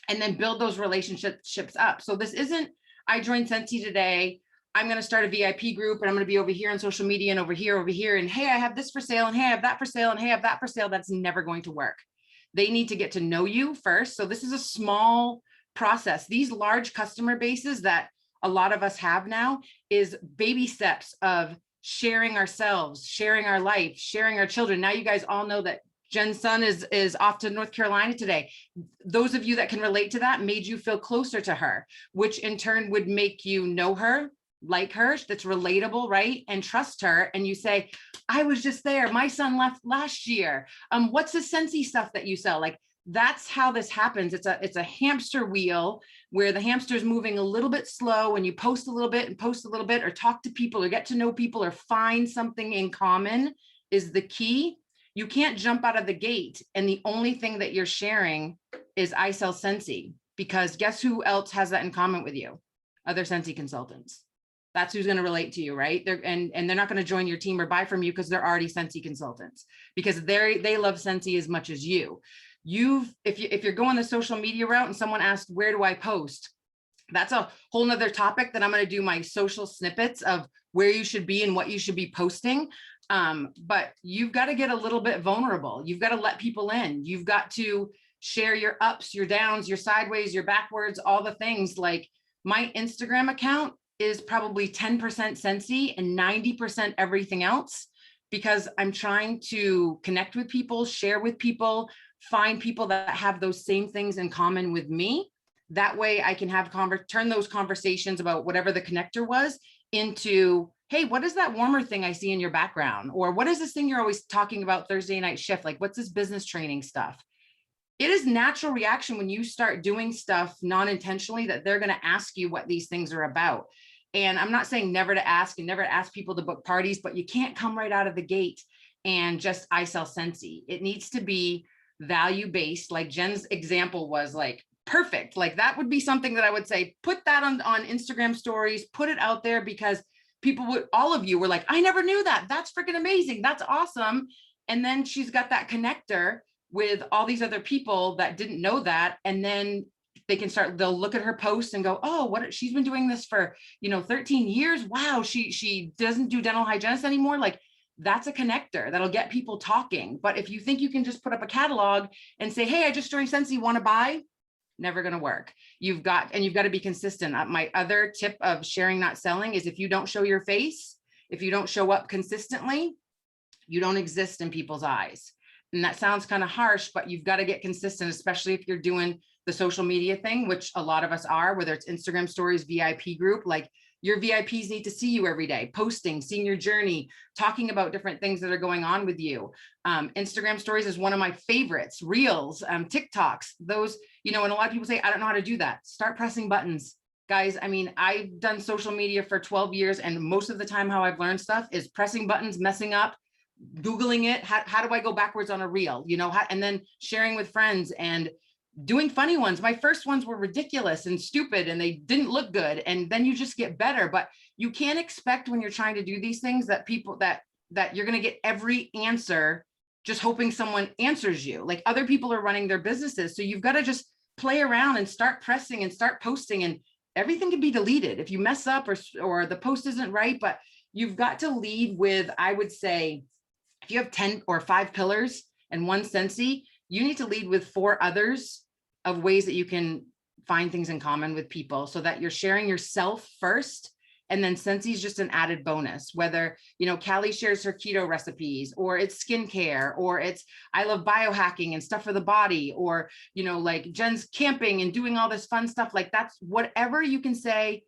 and then build those relationships up. So this isn't, I joined Scentsy today, I'm going to start a VIP group and I'm going to be over here on social media and over here. And hey, I have this for sale and hey, I have that for sale and hey, I have that for sale. That's never going to work. They need to get to know you first. So this is a small process. These large customer bases that a lot of us have now is baby steps of sharing ourselves, sharing our life, sharing our children. Now you guys all know that Jen's son is off to North Carolina today. Those of you that can relate to that made you feel closer to her, which in turn would make you know her, like her, that's relatable, right? And trust her. And you say, I was just there. My son left last year. What's the Scentsy stuff that you sell? Like, that's how this happens. It's a hamster wheel where the hamster is moving a little bit slow and you post a little bit and post a little bit or talk to people or get to know people or find something in common is the key. You can't jump out of the gate and the only thing that you're sharing is I sell Scentsy, because guess who else has that in common with you? Other Scentsy consultants. That's who's going to relate to you, right? They're not going to join your team or buy from you because they're already Scentsy consultants, because they love Scentsy as much as you. If you're going the social media route and someone asks, where do I post? That's a whole nother topic that I'm going to do my social snippets of where you should be and what you should be posting. But you've got to get a little bit vulnerable. You've got to let people in. You've got to share your ups, your downs, your sideways, your backwards, all the things. Like my Instagram account is probably 10% Scentsy and 90% everything else, because I'm trying to connect with people, share with people, find people that have those same things in common with me. That way I can have turn those conversations about whatever the connector was into, hey, what is that warmer thing I see in your background? Or what is this thing you're always talking about Thursday night shift? Like, what's this business training stuff? It is natural reaction when you start doing stuff non-intentionally that they're going to ask you what these things are about. And I'm not saying never to ask and never to ask people to book parties, but you can't come right out of the gate and just, I sell Scentsy. It needs to be value-based. Like Jen's example was like, perfect. Like that would be something that I would say, put that on Instagram stories, put it out there, because people would, all of you were like, I never knew that. That's freaking amazing. That's awesome. And then she's got that connector with all these other people that didn't know that. And then they can start, they'll look at her posts and go, oh, what, she's been doing this for, 13 years. Wow. She doesn't do dental hygienist anymore. Like that's a connector that'll get people talking. But if you think you can just put up a catalog and say, hey, I just joined Scentsy, want to buy? Never going to work. You've got to be consistent. My other tip of sharing, not selling, is if you don't show your face, if you don't show up consistently, you don't exist in people's eyes. And that sounds kind of harsh, but you've got to get consistent, especially if you're doing the social media thing, which a lot of us are, whether it's Instagram stories, VIP group, like your VIPs need to see you every day, posting, seeing your journey, talking about different things that are going on with you. Instagram stories is one of my favorites, Reels, TikToks, those, and a lot of people say, I don't know how to do that. Start pressing buttons. Guys, I mean, I've done social media for 12 years, and most of the time how I've learned stuff is pressing buttons, messing up, Googling it. How do I go backwards on a reel, and then sharing with friends and doing funny ones. My first ones were ridiculous and stupid and they didn't look good. And then you just get better, but you can't expect when you're trying to do these things that people that you're going to get every answer just hoping someone answers you. Like other people are running their businesses. So you've got to just play around and start pressing and start posting, and everything can be deleted if you mess up or the post isn't right. But you've got to lead with, I would say, if you have 10 or 5 pillars and one Scentsy, you need to lead with 4 others of ways that you can find things in common with people, so that you're sharing yourself first. And then Scentsy is just an added bonus, whether, Callie shares her keto recipes, or it's skincare, or it's, I love biohacking and stuff for the body, or, like Jen's camping and doing all this fun stuff. Like that's whatever you can say.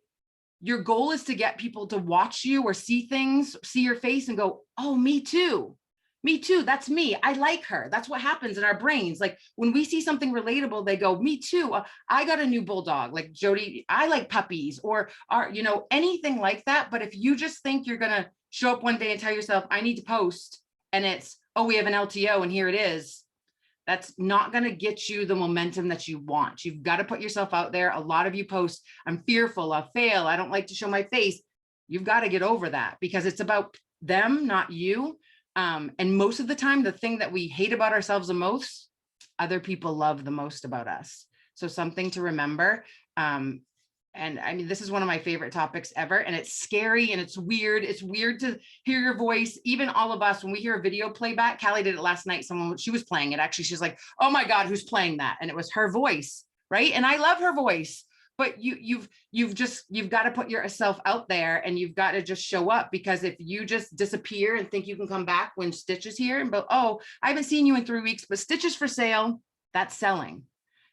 Your goal is to get people to watch you or see things, see your face and go, oh, me too. Me too. That's me. I like her. That's what happens in our brains. Like when we see something relatable, they go, me too. I got a new bulldog. Like Jody, I like puppies, or anything like that. But if you just think you're going to show up one day and tell yourself, I need to post, and it's, oh, we have an LTO and here it is. That's not going to get you the momentum that you want. You've got to put yourself out there. A lot of you post, I'm fearful, I'll fail, I don't like to show my face. You've got to get over that, because it's about them, not you. And most of the time, the thing that we hate about ourselves the most, other people love the most about us. So something to remember. And I mean, this is one of my favorite topics ever, and it's scary and it's weird. It's weird to hear your voice. Even all of us, when we hear a video playback, Callie did it last night. She was playing it. Actually, she's like, oh my God, who's playing that? And it was her voice, right? And I love her voice. But you've got to put yourself out there, and you've got to just show up, because if you just disappear and think you can come back when Stitch is here and go, oh, I haven't seen you in 3 weeks, but Stitch is for sale, that's selling.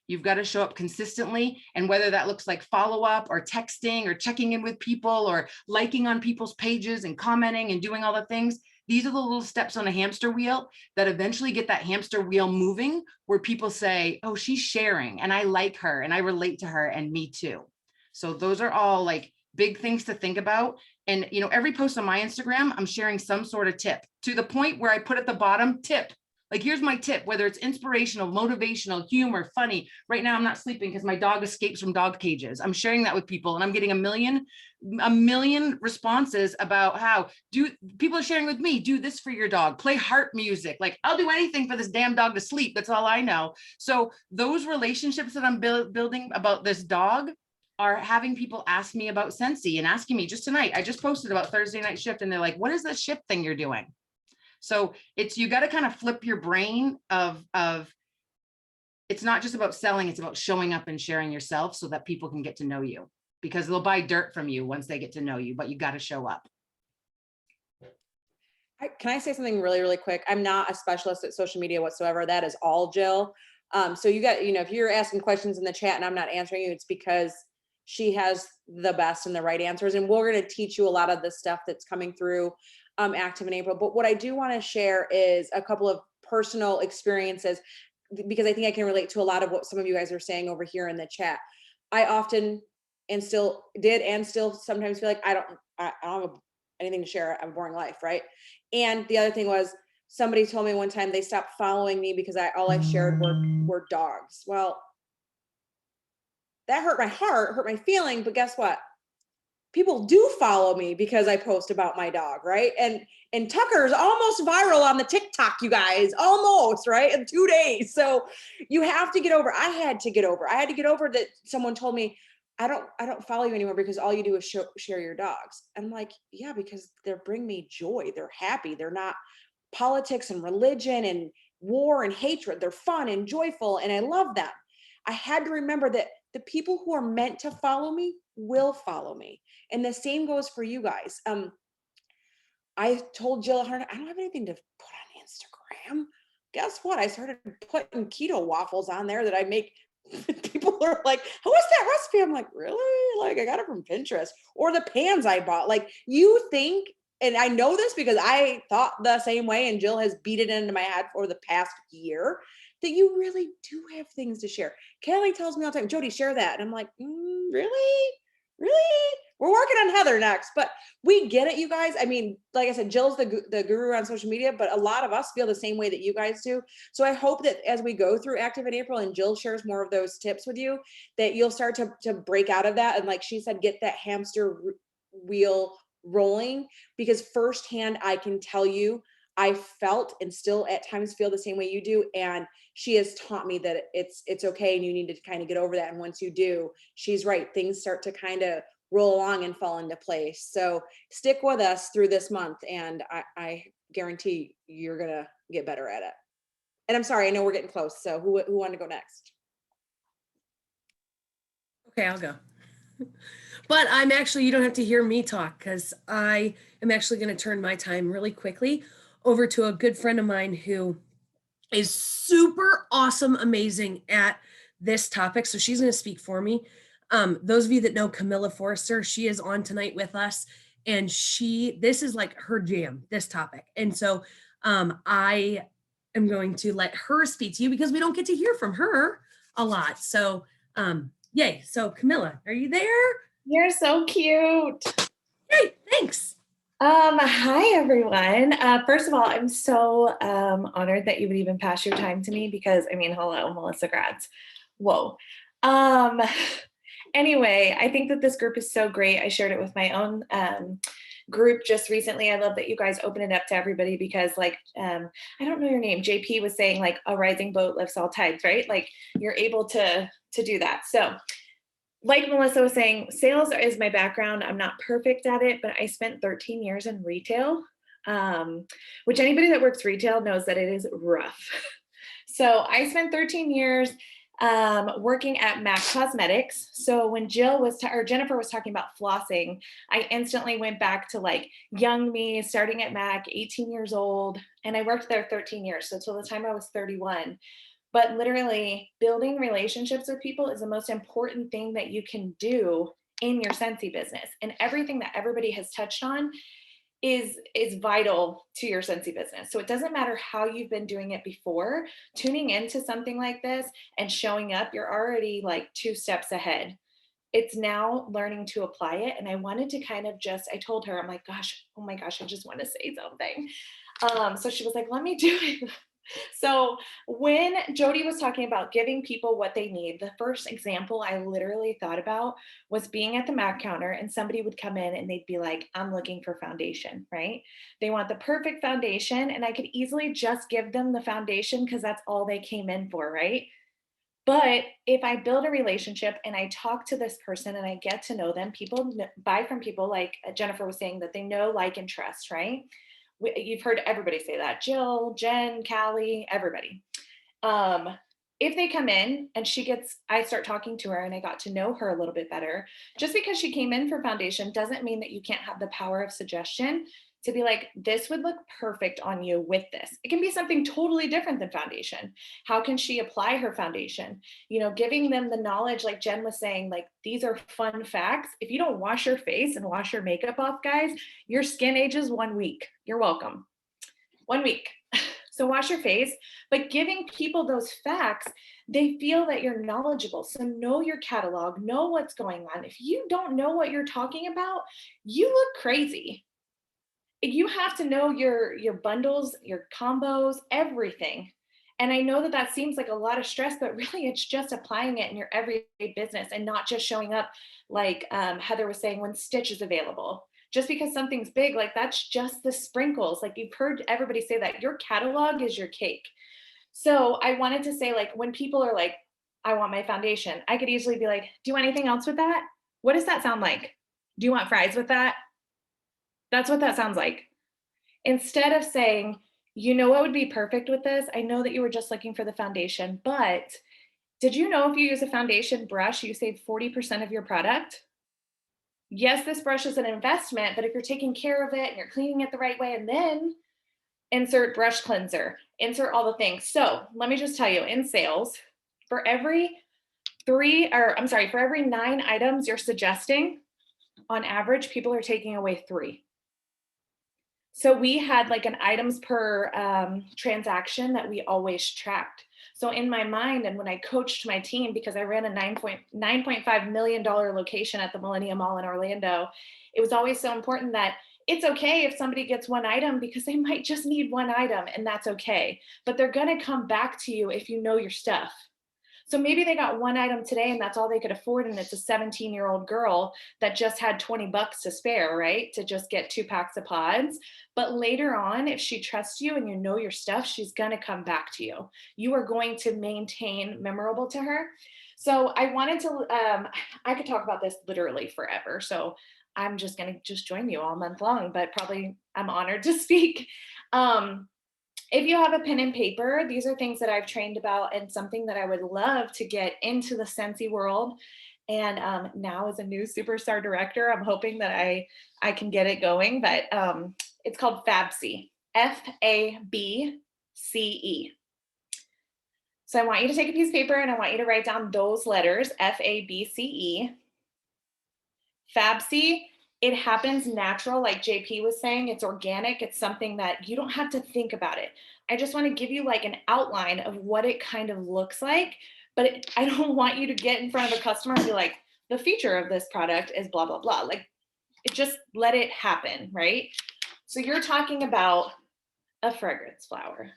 You've got to show up consistently. And whether that looks like follow up or texting or checking in with people or liking on people's pages and commenting and doing all the things, these are the little steps on a hamster wheel that eventually get that hamster wheel moving, where people say, oh, she's sharing and I like her and I relate to her, and me too. So those are all like big things to think about. And, every post on my Instagram, I'm sharing some sort of tip, to the point where I put at the bottom tip. Like, here's my tip, whether it's inspirational, motivational, humor, funny. Right now, I'm not sleeping because my dog escapes from dog cages. I'm sharing that with people, and I'm getting a million responses about how people are sharing with me, do this for your dog, play heart music. Like, I'll do anything for this damn dog to sleep. That's all I know. So those relationships that I'm building about this dog are having people ask me about Scentsy, and asking me just tonight. I just posted about Thursday night shift, and they're like, what is this shift thing you're doing? So you got to kind of flip your brain of it's not just about selling, it's about showing up and sharing yourself, so that people can get to know you, because they'll buy dirt from you once they get to know you, but you got to show up. Can I say something really, really quick? I'm not a specialist at social media whatsoever. That is all Jill. So you got, if you're asking questions in the chat and I'm not answering you, it's because she has the best and the right answers. And we're going to teach you a lot of the stuff that's coming through Active in April. But what I do want to share is a couple of personal experiences, because I think I can relate to a lot of what some of you guys are saying over here in the chat. I often and still did and still sometimes feel like I don't have anything to share. I have a boring life, right? And the other thing was, somebody told me one time they stopped following me because all I shared were dogs. Well, that hurt my heart, hurt my feeling, but guess what? People do follow me because I post about my dog, right? And Tucker's almost viral on the TikTok, you guys, almost, right? In 2 days. So you have to get over. I had to get over that someone told me, I don't follow you anymore because all you do is share your dogs. And I'm like, yeah, because they bring me joy. They're happy. They're not politics and religion and war and hatred. They're fun and joyful, and I love them. I had to remember that the people who are meant to follow me will follow me. And the same goes for you guys. I told Jill, I don't have anything to put on Instagram. Guess what? I started putting keto waffles on there that I make. People are like, "How is that recipe?" I'm like, "Really? Like, I got it from Pinterest." Or the pans I bought. Like, you think, and I know this because I thought the same way, and Jill has beat it into my head for the past year, that you really do have things to share. Kelly tells me all the time, "Jody, share that." And I'm like, really? Really? We're working on Heather next, but we get it, you guys. I mean, like I said, Jill's the guru on social media, but a lot of us feel the same way that you guys do. So I hope that as we go through Active in April and Jill shares more of those tips with you, that you'll start to break out of that. And like she said, get that hamster wheel rolling, because firsthand, I can tell you, I felt and still at times feel the same way you do. And she has taught me that it's okay. And you need to kind of get over that. And once you do, she's right. Things start to kind of roll along and fall into place. So stick with us through this month. And I guarantee you're going to get better at it. And I'm sorry, I know we're getting close. So who wanted to go next? Okay, I'll go. But you don't have to hear me talk, because I am actually going to turn my time really quickly over to a good friend of mine who is super awesome, amazing at this topic. So she's going to speak for me. Those of you that know Camilla Forrester, she is on tonight with us, and this is like her jam, this topic. And so I am going to let her speak to you because we don't get to hear from her a lot. So yay. So Camilla, are you there? You're so cute. Great, thanks. Hi everyone. First of all, I'm so honored that you would even pass your time to me, because I mean, hello, Melissa Gratz. Whoa. Anyway, I think that this group is so great. I shared it with my own group just recently. I love that you guys open it up to everybody, because like, I don't know your name. JP was saying like a rising boat lifts all tides, right? Like you're able to do that. So like Melissa was saying, sales is my background. I'm not perfect at it, but I spent 13 years in retail, which anybody that works retail knows that it is rough. So I spent 13 years working at MAC Cosmetics. So when Jennifer was talking about flossing, I instantly went back to like young me, starting at MAC, 18 years old, and I worked there 13 years. So till the time I was 31. But literally building relationships with people is the most important thing that you can do in your Scentsy business. And everything that everybody has touched on is vital to your Scentsy business. So it doesn't matter how you've been doing it before, tuning into something like this and showing up, you're already like 2 steps ahead. It's now learning to apply it. And I wanted to kind of I told her, I'm like, oh my gosh, I just want to say something. So she was like, let me do it. So when Jody was talking about giving people what they need, the first example I literally thought about was being at the MAC counter, and somebody would come in and they'd be like, I'm looking for foundation, right? They want the perfect foundation, and I could easily just give them the foundation because that's all they came in for, right? But if I build a relationship and I talk to this person and I get to know them, people buy from people like Jennifer was saying, that they know, like, and trust, right? You've heard everybody say that. Jill, Jen, Callie, everybody. If they come in and I start talking to her and I got to know her a little bit better, just because she came in for foundation doesn't mean that you can't have the power of suggestion to be like, this would look perfect on you with this. It can be something totally different than foundation. How can she apply her foundation? You know, giving them the knowledge, like Jen was saying, like, these are fun facts. If you don't wash your face and wash your makeup off, guys, your skin ages 1 week. You're welcome. 1 week. So wash your face, but giving people those facts, they feel that you're knowledgeable. So know your catalog, know what's going on. If you don't know what you're talking about, you look crazy. You have to know your bundles, your combos, everything. And I know that that seems like a lot of stress, but really it's just applying it in your everyday business and not just showing up like Heather was saying, when Stitch is available. Just because something's big, like that's just the sprinkles. Like you've heard everybody say that your catalog is your cake. So I wanted to say, like, when people are like, I want my foundation, I could easily be like, do you want anything else with that? What does that sound like? Do you want fries with that? That's what that sounds like. Instead of saying, you know what would be perfect with this? I know that you were just looking for the foundation, but did you know if you use a foundation brush, you save 40% of your product? Yes, this brush is an investment, but if you're taking care of it and you're cleaning it the right way, and then insert brush cleanser, insert all the things. So let me just tell you, in sales, for every for every 9 items you're suggesting, on average, people are taking away 3. So we had like an items per transaction that we always tracked. So in my mind, and when I coached my team, because I ran a $9.5 million location at the Millennium Mall in Orlando, it was always so important that it's okay if somebody gets 1 item, because they might just need 1 item, and that's okay. But they're gonna come back to you if you know your stuff. So maybe they got 1 item today and that's all they could afford. And it's a 17-year-old girl that just had $20 to spare, right? To just get 2 packs of pods. But later on, if she trusts you and you know your stuff, she's going to come back to you. You are going to maintain memorable to her. So I wanted to, I could talk about this literally forever. So I'm just going to just join you all month long, but probably I'm honored to speak. If you have a pen and paper, these are things that I've trained about and something that I would love to get into the Scentsy world. And now as a new superstar director, I'm hoping that I can get it going, but it's called FABCE, FABCE. So I want you to take a piece of paper and I want you to write down those letters, FABCE. FABCE, it happens natural, like JP was saying, it's organic. It's something that you don't have to think about it. I just want to give you like an outline of what it kind of looks like, but I don't want you to get in front of a customer and be like, the feature of this product is blah, blah, blah. Like, just let it happen, right? So you're talking about a fragrance flower.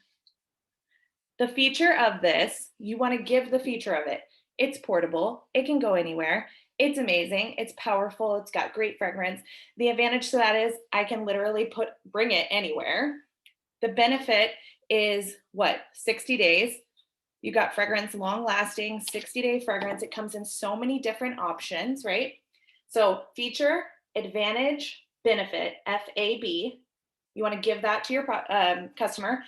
The feature of this, you want to give the feature of it. It's portable. It can go anywhere. It's amazing. It's powerful. It's got great fragrance. The advantage to that is I can literally bring it anywhere. The benefit is what? 60 days. You got fragrance, long lasting, 60-day fragrance. It comes in so many different options, right? So feature, advantage, benefit, FAB. You want to give that to your customer.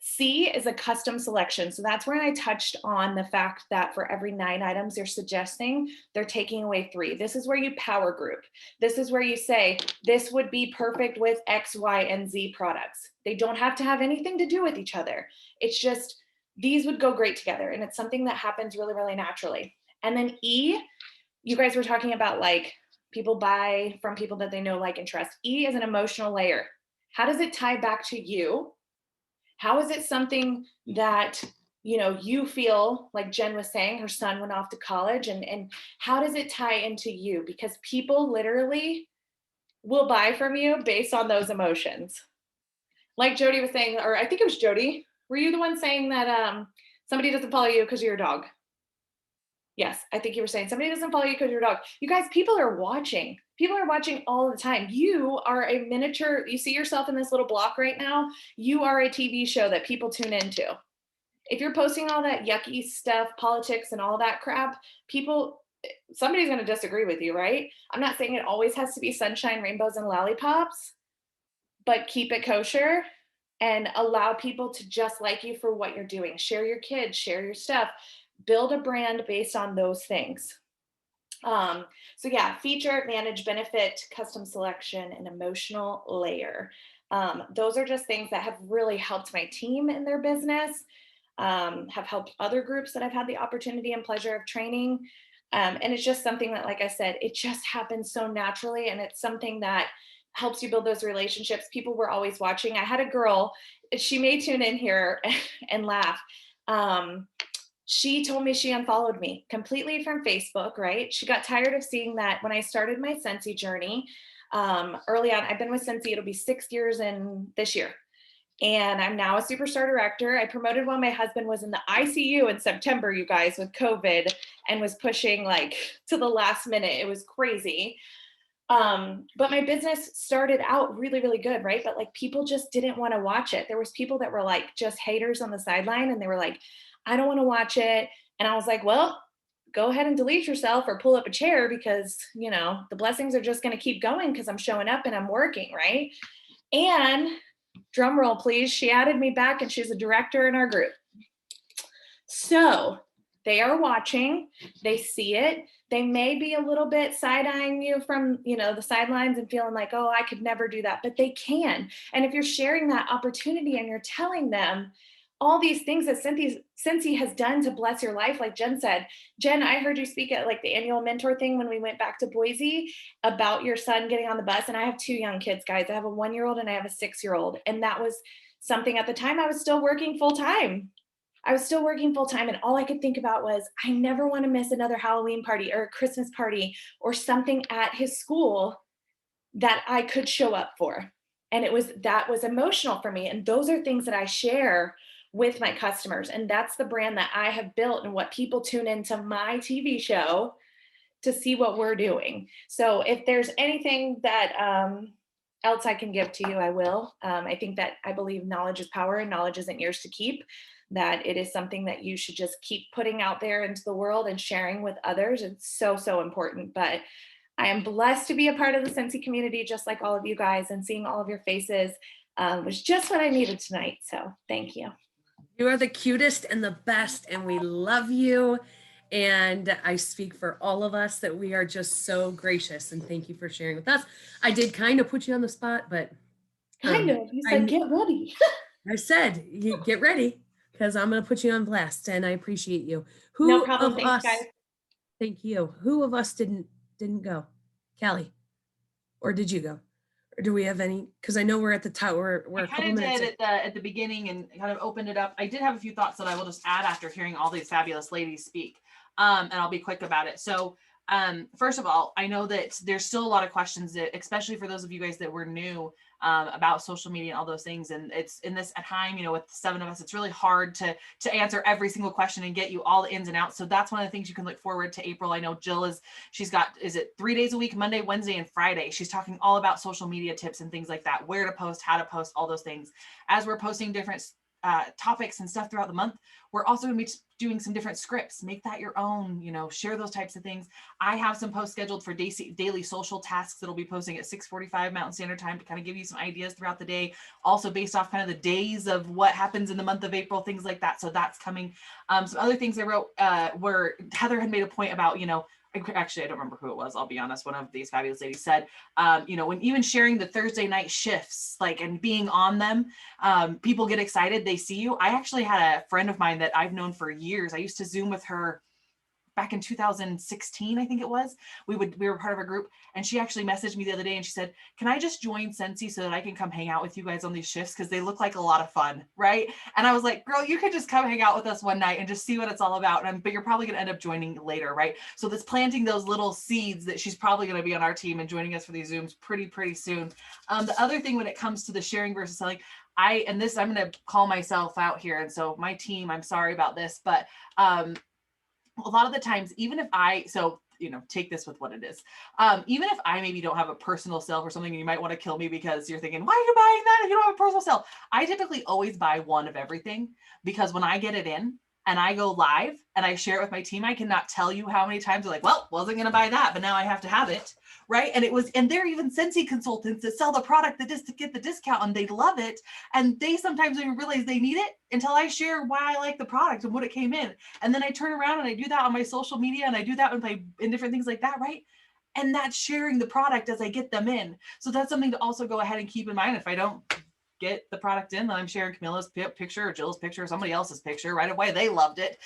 C is a custom selection. So that's where I touched on the fact that for every 9 items you're suggesting, they're taking away 3. This is where you power group. This is where you say, this would be perfect with X, Y, and Z products. They don't have to have anything to do with each other. It's just, these would go great together. And it's something that happens really, really naturally. And then E, you guys were talking about like people buy from people that they know, like, and trust. E is an emotional layer. How does it tie back to you? How is it something that, you know, you feel like Jen was saying, her son went off to college, and how does it tie into you? Because people literally will buy from you based on those emotions. Like Jody was saying, or I think it was Jody. Were you the one saying that somebody doesn't follow you because of your dog? Yes, I think you were saying somebody doesn't follow you because of your dog. You guys, people are watching. People are watching all the time. You are a miniature, you see yourself in this little block right now. You are a TV show that people tune into. If you're posting all that yucky stuff, politics and all that crap, somebody's going to disagree with you, right? I'm not saying it always has to be sunshine, rainbows, and lollipops, but keep it kosher and allow people to just like you for what you're doing. Share your kids, share your stuff. Build a brand based on those things. So yeah, feature, advantage, benefit, custom selection, and emotional layer. Those are just things that have really helped my team in their business, have helped other groups that I've had the opportunity and pleasure of training. And it's just something that, like I said, it just happens so naturally. And it's something that helps you build those relationships. People were always watching. I had a girl, she may tune in here and laugh. She told me she unfollowed me completely from Facebook, right? She got tired of seeing that when I started my Scentsy journey. Early on, I've been with Scentsy, it'll be 6 years in this year. And I'm now a superstar director. I promoted while my husband was in the ICU in September, you guys, with COVID, and was pushing like to the last minute. It was crazy. But my business started out really, really good, right? But like people just didn't want to watch it. There was people that were like just haters on the sideline, and they were like, I don't want to watch it. And I was like, well, go ahead and delete yourself or pull up a chair, because, you know, the blessings are just going to keep going because I'm showing up and I'm working, right? And drum roll, please, she added me back and she's a director in our group. So they are watching, they see it. They may be a little bit side-eyeing you from, you know, the sidelines and feeling like, oh, I could never do that, but they can. And if you're sharing that opportunity and you're telling them all these things that Scentsy has done to bless your life, like Jen said. Jen, I heard you speak at like the annual mentor thing when we went back to Boise about your son getting on the bus. And I have 2 young kids, guys. I have a 1-year-old and I have a 6-year-old. And that was something at the time I was still working full time. And all I could think about was, I never want to miss another Halloween party or a Christmas party or something at his school that I could show up for. And that was emotional for me. And those are things that I share with my customers. And that's the brand that I have built and what people tune into my TV show to see what we're doing. So if there's anything that else I can give to you, I will. I believe knowledge is power and knowledge isn't yours to keep, that it is something that you should just keep putting out there into the world and sharing with others. It's so, so important. But I am blessed to be a part of the Scentsy community, just like all of you guys, and seeing all of your faces was just what I needed tonight. So thank you. You are the cutest and the best, and we love you. And I speak for all of us that we are just so gracious, and thank you for sharing with us. I did kind of put you on the spot, but kind of. You said get ready. I said you get ready because I'm going to put you on blast, and I appreciate you. No problem. Thanks, guys. Thank you. Who of us didn't go? Callie, or did you go? Or do we have any? Because I know we're at the top. We're a couple minutes. Did at the beginning and kind of opened it up. I did have a few thoughts that I will just add after hearing all these fabulous ladies speak, and I'll be quick about it. So, first of all, I know that there's still a lot of questions, that, especially for those of you guys that were new about social media and all those things. And it's in this time, you know, with 7 of us, it's really hard to answer every single question and get you all the ins and outs. So that's one of the things you can look forward to April. I know Jill she's got 3 days a week, Monday, Wednesday, and Friday. She's talking all about social media tips and things like that, where to post, how to post, all those things. As we're posting different topics and stuff throughout the month, we're also going to be doing some different scripts. Make that your own, you know, share those types of things. I have some posts scheduled for daily social tasks that'll be posting at 6:45 Mountain Standard Time to kind of give you some ideas throughout the day, also based off kind of the days of what happens in the month of April, things like that. So that's coming. Some other things I wrote were Heather had made a point about, you know, actually, I don't remember who it was. I'll be honest. One of these fabulous ladies said, you know, when even sharing the Thursday night shifts, like, and being on them, people get excited. They see you. I actually had a friend of mine that I've known for years. I used to Zoom with her back in 2016, I think it was. We were part of a group, and she actually messaged me the other day and she said, can I just join Scentsy so that I can come hang out with you guys on these shifts? Because they look like a lot of fun, right? And I was like, girl, you could just come hang out with us one night and just see what it's all about. But you're probably going to end up joining later, right? So that's planting those little seeds that she's probably going to be on our team and joining us for these Zooms pretty soon. The other thing when it comes to the sharing versus selling, I'm going to call myself out here. And so my team, I'm sorry about this, but a lot of the times, even if take this with what it is. Even if I maybe don't have a personal sale for something, and you might want to kill me because you're thinking, why are you buying that if you don't have a personal sale? I typically always buy one of everything, because when I get it in, and I go live and I share it with my team, I cannot tell you how many times they're like, well, wasn't going to buy that, but now I have to have it. Right. And they're even Scentsy consultants that sell the product that is to get the discount, and they love it. And they sometimes don't even realize they need it until I share why I like the product and what it came in. And then I turn around and I do that on my social media, and I do that in different things like that. Right. And that's sharing the product as I get them in. So that's something to also go ahead and keep in mind. If I don't get the product in, then I'm sharing Camilla's picture or Jill's picture or somebody else's picture right away. They loved it,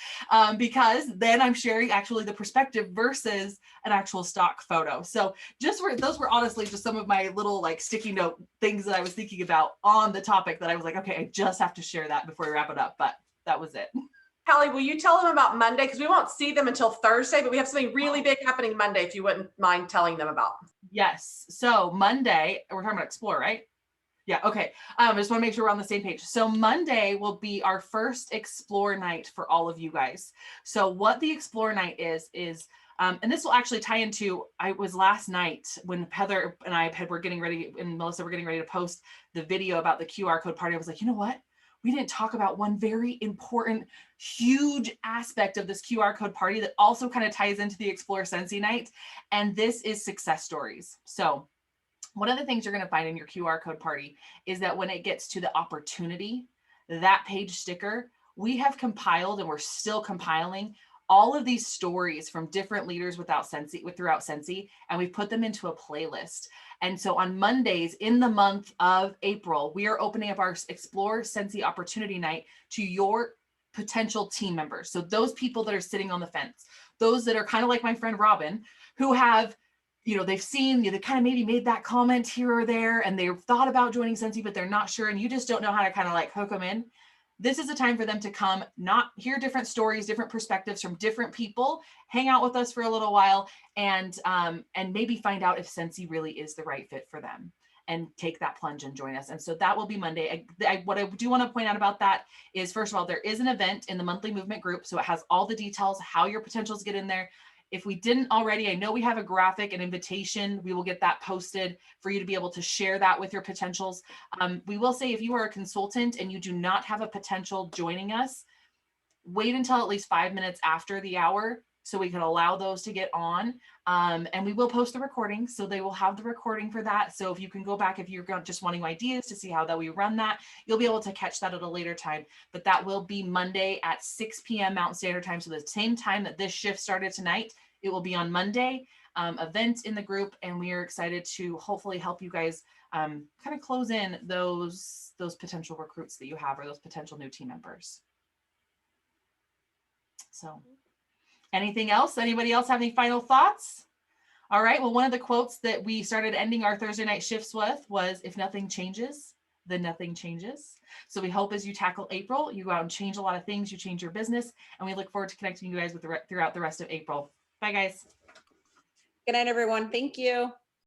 because then I'm sharing actually the perspective versus an actual stock photo. So those were honestly just some of my little like sticky note things that I was thinking about on the topic that I was like, okay, I just have to share that before we wrap it up. But that was it. Callie, will you tell them about Monday? Because we won't see them until Thursday, but we have something really big happening Monday, if you wouldn't mind telling them about. Yes. So Monday, we're talking about Explore, right? Yeah. Okay. I just want to make sure we're on the same page. So Monday will be our first Explore night for all of you guys. So what the Explore night is, and this will actually tie into, I was last night when Heather and I were getting ready, and Melissa were getting ready to post the video about the QR code party. I was like, you know what? We didn't talk about one very important, huge aspect of this QR code party that also kind of ties into the Explore Scentsy night. And this is success stories. So one of the things you're going to find in your QR code party is that when it gets to the opportunity, that page sticker, we have compiled, and we're still compiling all of these stories from different leaders throughout Scentsy, and we've put them into a playlist. And so on Mondays in the month of April, we are opening up our Explore Scentsy Opportunity Night to your potential team members. So those people that are sitting on the fence, those that are kind of like my friend Robin, who have, they've seen, they kind of maybe made that comment here or there, and they've thought about joining Scentsy, but they're not sure, and you just don't know how to kind of like hook them in. This is a time for them to come, not hear different stories, different perspectives from different people, hang out with us for a little while, and maybe find out if Scentsy really is the right fit for them, and take that plunge and join us. And so that will be Monday. What I do want to point out about that is, first of all, there is an event in the monthly movement group. So it has all the details, how your potentials get in there. If we didn't already, I know we have a graphic, an invitation. We will get that posted for you to be able to share that with your potentials. We will say, if you are a consultant and you do not have a potential joining us, wait until at least 5 minutes after the hour so we can allow those to get on. And we will post the recording, so they will have the recording for that. So if you can go back, if you're just wanting ideas to see how that we run that, you'll be able to catch that at a later time. But that will be Monday at 6 p.m. Mountain Standard Time. So the same time that this shift started tonight, it will be on Monday, event in the group. And we are excited to hopefully help you guys kind of close in those potential recruits that you have, or those potential new team members. So anything else? Anybody else have any final thoughts? All right. Well, one of the quotes that we started ending our Thursday night shifts with was, if nothing changes, then nothing changes. So we hope as you tackle April, you go out and change a lot of things, you change your business, and we look forward to connecting you guys with throughout the rest of April. Bye, guys. Good night, everyone. Thank you.